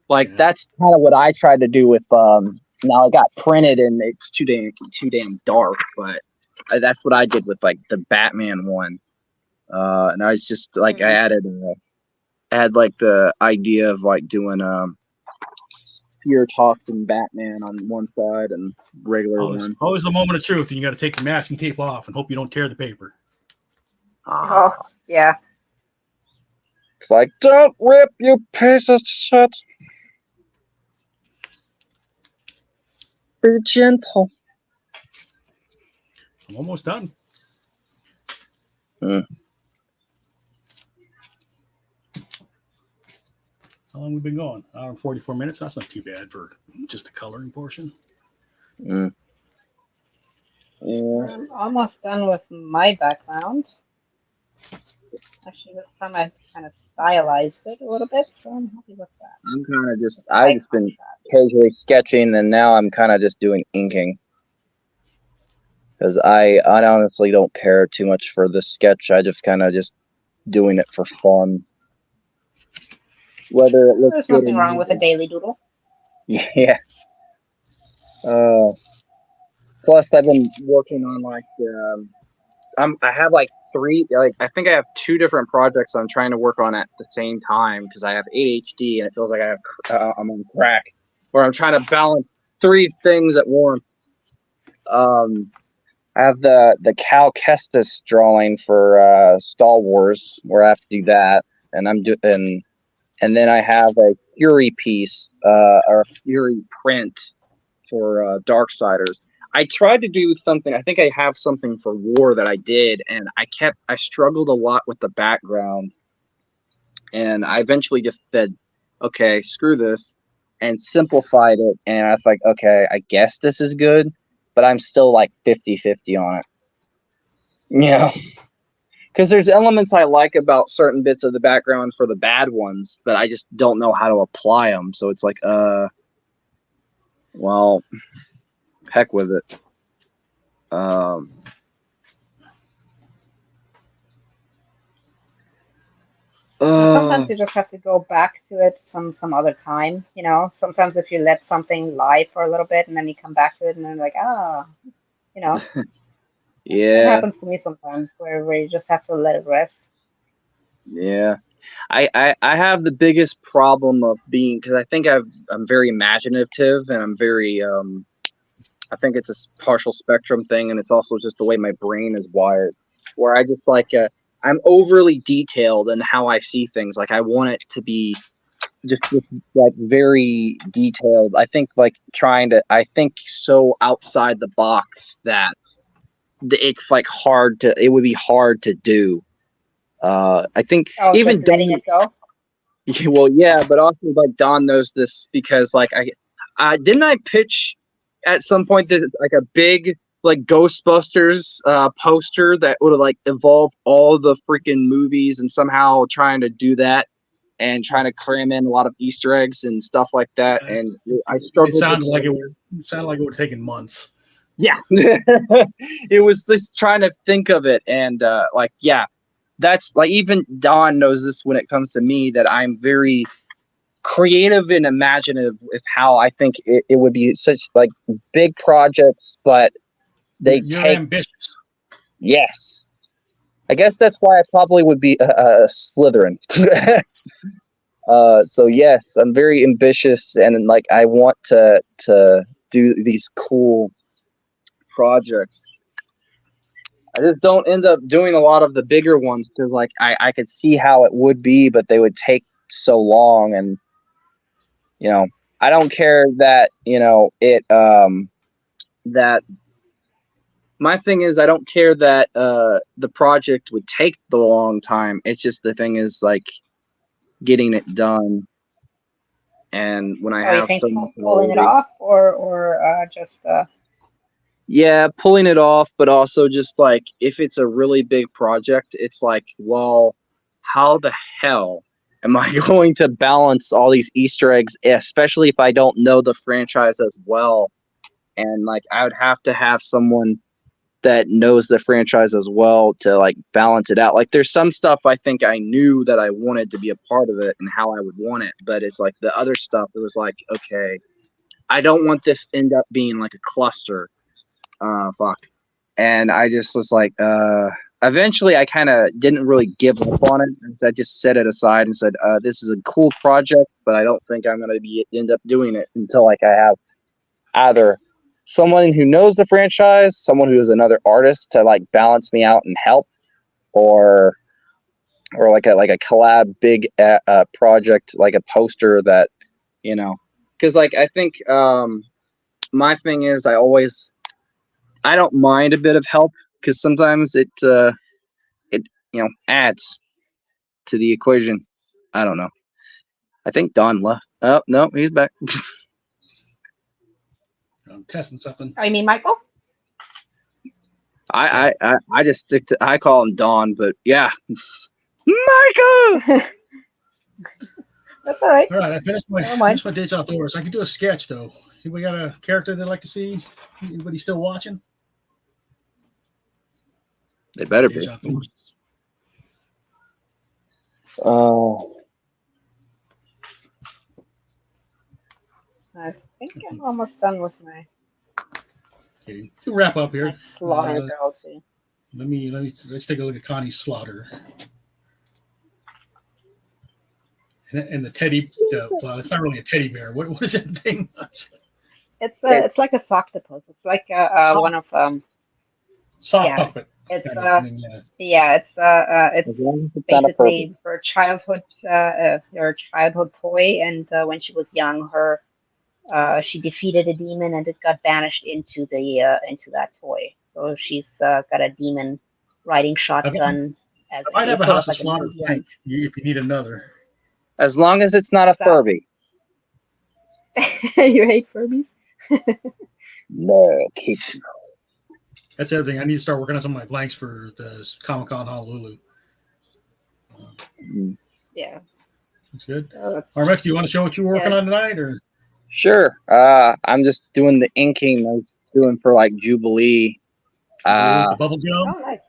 Like Yeah. that's kind of what I tried to do with now it got printed and it's too damn dark, but that's what I did with like the Batman one. And I was just like I had like the idea of like doing Fear Toxin Batman on one side and regular one. Always the moment of truth, and you got to take the masking tape off and hope you don't tear the paper. Oh, yeah. It's like, don't rip, you piece of shit. Be gentle. I'm almost done. How long have we been going? Hour and 44 minutes. That's not too bad for just the coloring portion. Yeah. I'm almost done with my background. Actually, this time I kind of stylized it a little bit, so I'm happy with that. I'm kind of I've just been casually sketching, and now I'm kind of just doing inking. Because I honestly don't care too much for the sketch. I just kind of just doing it for fun. Whether it looks There's good nothing or wrong not. with a daily doodle. Yeah. Plus, I've been working on like I have like I think I have 2 different projects I'm trying to work on at the same time because I have ADHD and it feels like I'm on crack, where I'm trying to balance 3 things at once. I have the Cal Kestis drawing for Star Wars where I have to do that, and and then I have a Fury piece or a Fury print for Darksiders. I tried to do something. I think I have something for war that I did, and I struggled a lot with the background, and I eventually just said, okay, screw this, and simplified it. And I was like, okay, I guess this is good, but I'm still like 50-50 on it. Yeah. Because there's elements I like about certain bits of the background for the bad ones, but I just don't know how to apply them. So it's like, well, heck with it. Sometimes you just have to go back to it some other time, you know. Sometimes if you let something lie for a little bit and then you come back to it and then like, you know. It Yeah. happens to me sometimes where you just have to let it rest. Yeah. I have the biggest problem of being, because I think I'm very imaginative, and I'm very I think it's a partial spectrum thing, and it's also just the way my brain is wired, where I just like I'm overly detailed in how I see things. Like I want it to be just like very detailed. I think like I think so outside the box that it's like it would be hard to do. I think Oh, even just letting it go. well, yeah, but also like Don knows this because like I didn't I pitch at some point that like a big like Ghostbusters poster that would have like evolved all the freaking movies, and somehow trying to do that and trying to cram in a lot of Easter eggs and stuff like that. And I struggled. It sounded like it would have taken months. Yeah, it was just trying to think of it, and like yeah. That's like even Don knows this when it comes to me, that I'm very creative and imaginative with how I think it would be such like big projects, but You're take ambitious. Yes, I guess that's why I probably would be a Slytherin. So yes, I'm very ambitious, and like I want to do these cool projects. I just don't end up doing a lot of the bigger ones because, like, I could see how it would be, but they would take so long. And, you know, I don't care that, you know, that my thing is, I don't care that the project would take the long time. It's just the thing is, like, getting it done. And when I Oh, you have think so much pulling it already. off or just Yeah, pulling it off, but also just like if it's a really big project, it's like, well, how the hell am I going to balance all these Easter eggs, especially if I don't know the franchise as well? And like I would have to have someone that knows the franchise as well to like balance it out. Like there's some stuff I think I knew that I wanted to be a part of it and how I would want it, but it's like the other stuff, it was like, okay, I don't want this to end up being like a cluster. Fuck. And I just was like, eventually I kind of didn't really give up on it. I just set it aside and said, this is a cool project, but I don't think I'm going to end up doing it until like I have either someone who knows the franchise, someone who is another artist to like balance me out and help, or like a collab big project, like a poster that, you know, because like I think my thing is I don't mind a bit of help because sometimes it you know adds to the equation. I don't know. I think Don left. Oh no, he's back. I'm testing something. oh, you mean Michael? I just stick to, I call him Don, but yeah, Michael. That's all right. All right, I finished my Never mind. Dejah Thoris. I can do a sketch though. Anybody got a character they'd like to see? Anybody still watching? They better be. Dejah Thoris. Oh, I think I'm almost done with my Okay, we'll wrap up here. slaughter girl too. Let's take a look at Connie's slaughter. And the teddy. Well, it's not really a teddy bear. What is that thing? It's like a octopus. It's like one of Soft yeah. puppet. It's kind of thing, yeah. it's not a basically her childhood toy, and when she was young, her she defeated a demon and it got banished into into that toy. So she's got a demon riding shotgun as I might have a sort house of that's like a flower medium. blank if you need another. As long as it's not a So- Furby. You hate Furbies? No, keep. That's the other thing. I need to start working on some of my blanks for the Comic-Con Honolulu. Yeah. That's good. So that's, Armex, do you want to show what you're working on tonight, or? Sure. I'm just doing the inking I was doing for like Jubilee. With the bubble gum? oh, nice.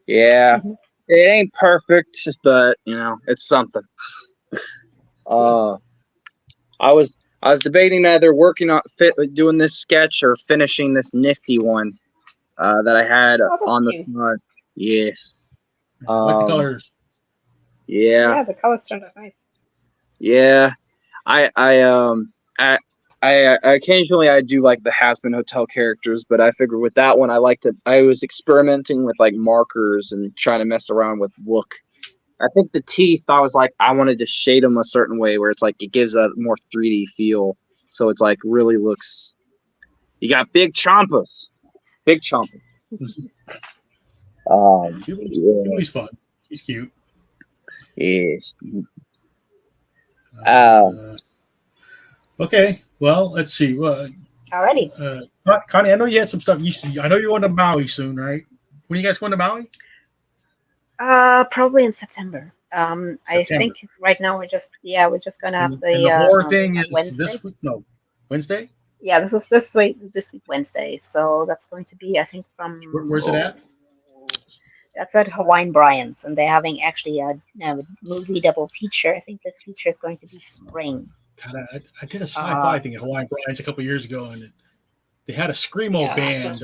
Yeah. It ain't perfect, but it's something. I was debating either working on doing this sketch or finishing this nifty one that I had Oh, that's on the cute. front. Yes. I like the colors. Yeah. Yeah, the colors turned out nice. Yeah. I occasionally I do like the Hasbin Hotel characters, but I figure with that one I was experimenting with like markers and trying to mess around with look. I think the teeth, I was like, I wanted to shade them a certain way where it's like it gives a more 3D feel. So it's like really looks. You got big chompas. Big chompas. Julie's fun. She's cute. Yes. Okay. Well, let's see. Alrighty. Connie, I know you had some stuff. I know you're going to Maui soon, right? When are you guys going to Maui? Probably in September. I think right now we're just gonna have and the horror thing is Wednesday. this week. No, Wednesday. Yeah, this is this week Wednesday. So that's going to be, I think, from Where's it at? That's at Hawaiian Bryant's, and they're having actually a movie double feature. I think the feature is going to be Spring. God, I did a sci-fi thing at Hawaiian Bryant's a couple years ago, and they had a screamo band.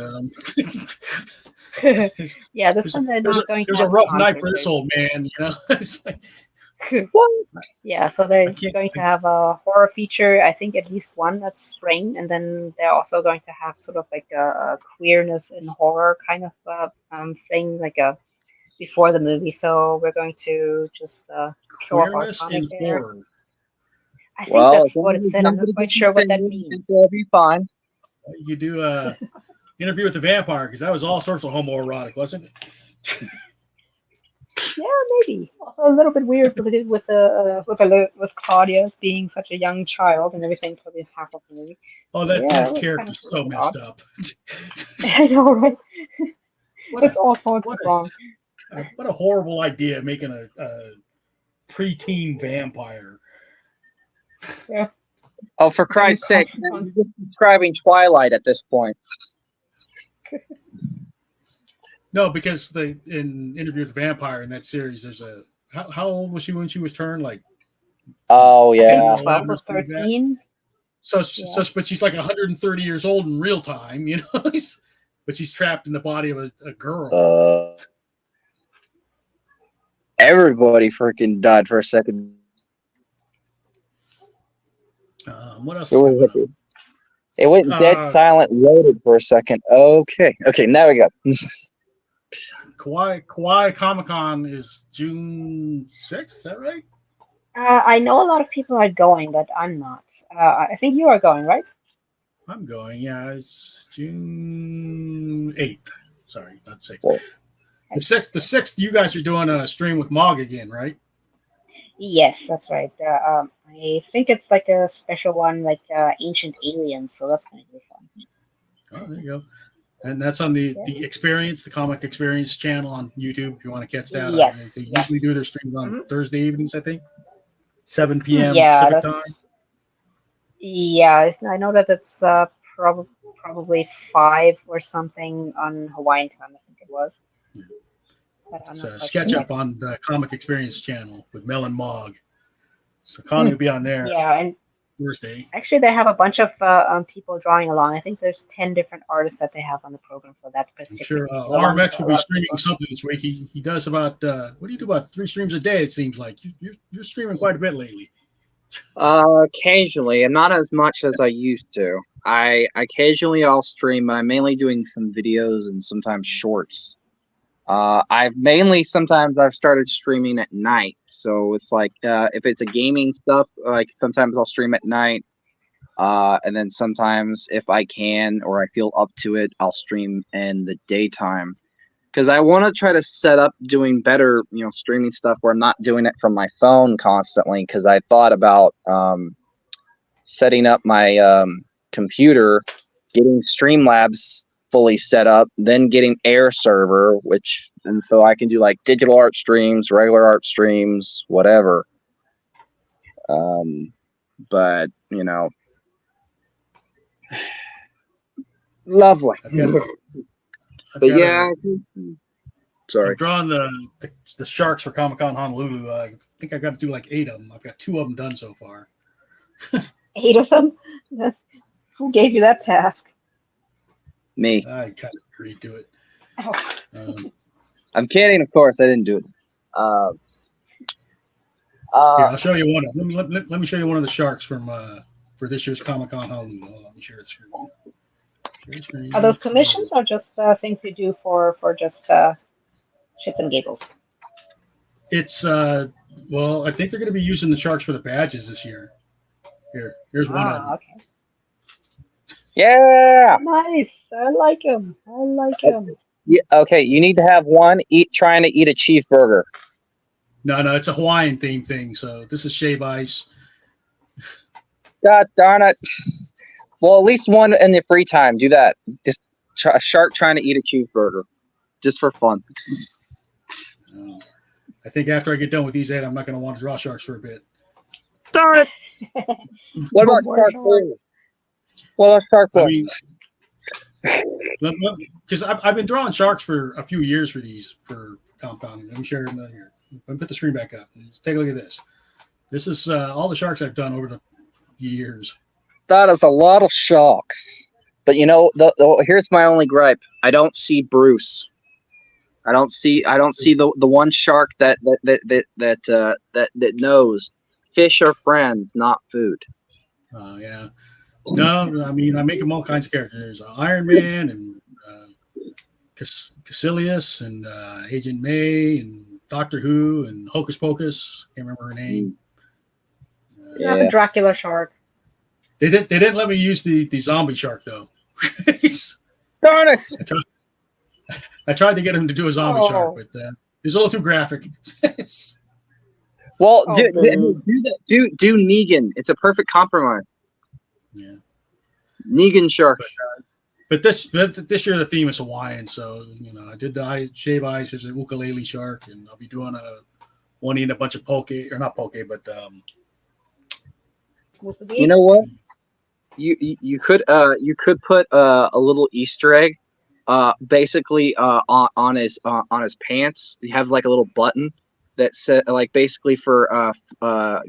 Yeah, this one they're not going to. There's a rough night for this old man, It's like, yeah, so they're going to have a horror feature. I think at least one that's Spring, and then they're also going to have sort of like a queerness in horror kind of thing, like a before the movie. So we're going to just show off our comic there. I think that's what it said. I'm not quite sure what that means. It'll be fine. You could do a interview with the vampire, because that was all sorts of homoerotic, wasn't it? Yeah, maybe. Also a little bit weird with Claudia being such a young child and everything for the half of the movie. Oh, that character's so messed up. I know, right? It's all sorts of wrong. What a horrible idea, making a preteen vampire. Yeah. Oh, for Christ's sake, you're just describing Twilight at this point. No, because in Interview with the Vampire in that series, there's how old was she when she was turned? Like, oh yeah, 12 or 13. But she's like 130 years old in real time, but she's trapped in the body of a girl. Everybody freaking died for a second. What else? It went dead silent, loaded for a second. Okay, now we go. Kauai Comic-Con is June 6th, is that right? I know a lot of people are going, but I'm not. I think you are going, right? I'm going, yeah. It's June 8th. Sorry, not 6th. Cool. The 6th, you guys are doing a stream with Mog again, right? Yes, that's right. I think it's like a special one, like Ancient Aliens, so that's going to be fun. Oh, there you go. And that's on the Experience, the Comic Experience channel on YouTube, if you want to catch that. Yes. They usually do their streams on Thursday evenings, I think. 7 p.m. Yeah, Pacific time. Yeah, I know that it's probably 5 or something on Hawaiian time, I think it was. It's a sketch up on the Comic Experience channel with Mel and Mog. So Connie will be on there. Yeah, and Thursday. Actually, they have a bunch of people drawing along. I think there's 10 different artists that they have on the program for that. I'm sure RMX will be streaming something this week. He does about, what do you do, about 3 streams a day, it seems like. You're streaming quite a bit lately. Occasionally, and not as much as I used to. Occasionally I'll stream, but I'm mainly doing some videos and sometimes shorts. Sometimes I've started streaming at night. So it's like, if it's a gaming stuff, like sometimes I'll stream at night. And then sometimes if I can or I feel up to it, I'll stream in the daytime. Because I want to try to set up doing better, streaming stuff where I'm not doing it from my phone constantly. Because I thought about setting up my computer, getting Streamlabs fully set up, then getting Air server, and so I can do like digital art streams, regular art streams, whatever. But lovely. But yeah, sorry. I'm drawing the sharks for Comic-Con Honolulu. I think I got to do like 8 of them. I've got 2 of them done so far. 8 of them? Who gave you that task? Me. I kind of agreed to it. I'm kidding, of course. I didn't do it. Here, I'll show you one. Let me show you one of the sharks from for this year's Comic-Con Honolulu. Let me share it screen. Are those commissions or just things you do for just shits and giggles? It's well, I think they're going to be using the sharks for the badges this year. Here's one of them. Okay. Yeah. Nice. I like him. Yeah, okay, you need to have one trying to eat a cheeseburger. No, it's a Hawaiian themed thing. So this is shave ice. God darn it. Well, at least one in the free time. Do that. Just a shark trying to eat a cheeseburger. Just for fun. I think after I get done with these 8, I'm not going to want to draw sharks for a bit. Darn it. What about shark food? What about shark food? Because I've been drawing sharks for a few years for Comic-Con. Let me share it here. Let me put the screen back up. Take a look at this. This is all the sharks I've done over the years. That is a lot of sharks. But here's my only gripe. I don't see Bruce. I don't see the one shark that knows fish are friends, not food. Yeah. No, I mean I make them all kinds of characters. Iron Man and Caecilius and Agent May and Doctor Who and Hocus Pocus. Can't remember her name. You have a Dracula shark. They didn't let me use the zombie shark though. Darn it! I tried to get him to do a zombie shark, but he's a little too graphic. Well, do Negan. It's a perfect compromise. Yeah. Negan shark. But this year the theme is Hawaiian, so I did the shave ice as an ukulele shark, and I'll be doing one eating a bunch of poke, or not poke, but you know what? You could put a little Easter egg, basically on his pants. You have like a little button that said like basically for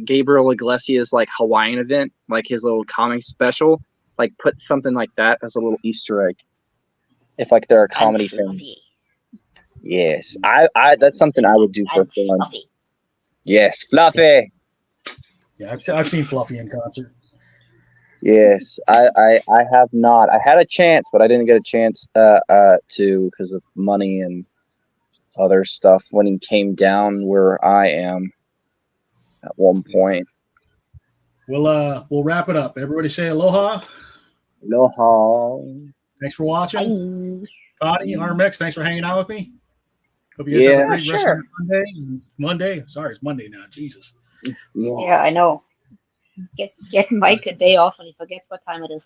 Gabriel Iglesias like Hawaiian event, like his little comic special. Like put something like that as a little Easter egg. If like they're a comedy film. Yes, I that's something I would do for fun. Yes, Fluffy. Yeah, I've seen Fluffy in concert. Yes, I have not. I had a chance, but I didn't get a chance to because of money and other stuff when he came down where I am at one point. We'll wrap it up. Everybody say aloha. Aloha. Thanks for watching. Connie, Armex, thanks for hanging out with me. Hope you guys have a great rest of Monday. Sorry, it's Monday now. Jesus. Yeah, I know. Get Mike a day off when he forgets what time it is.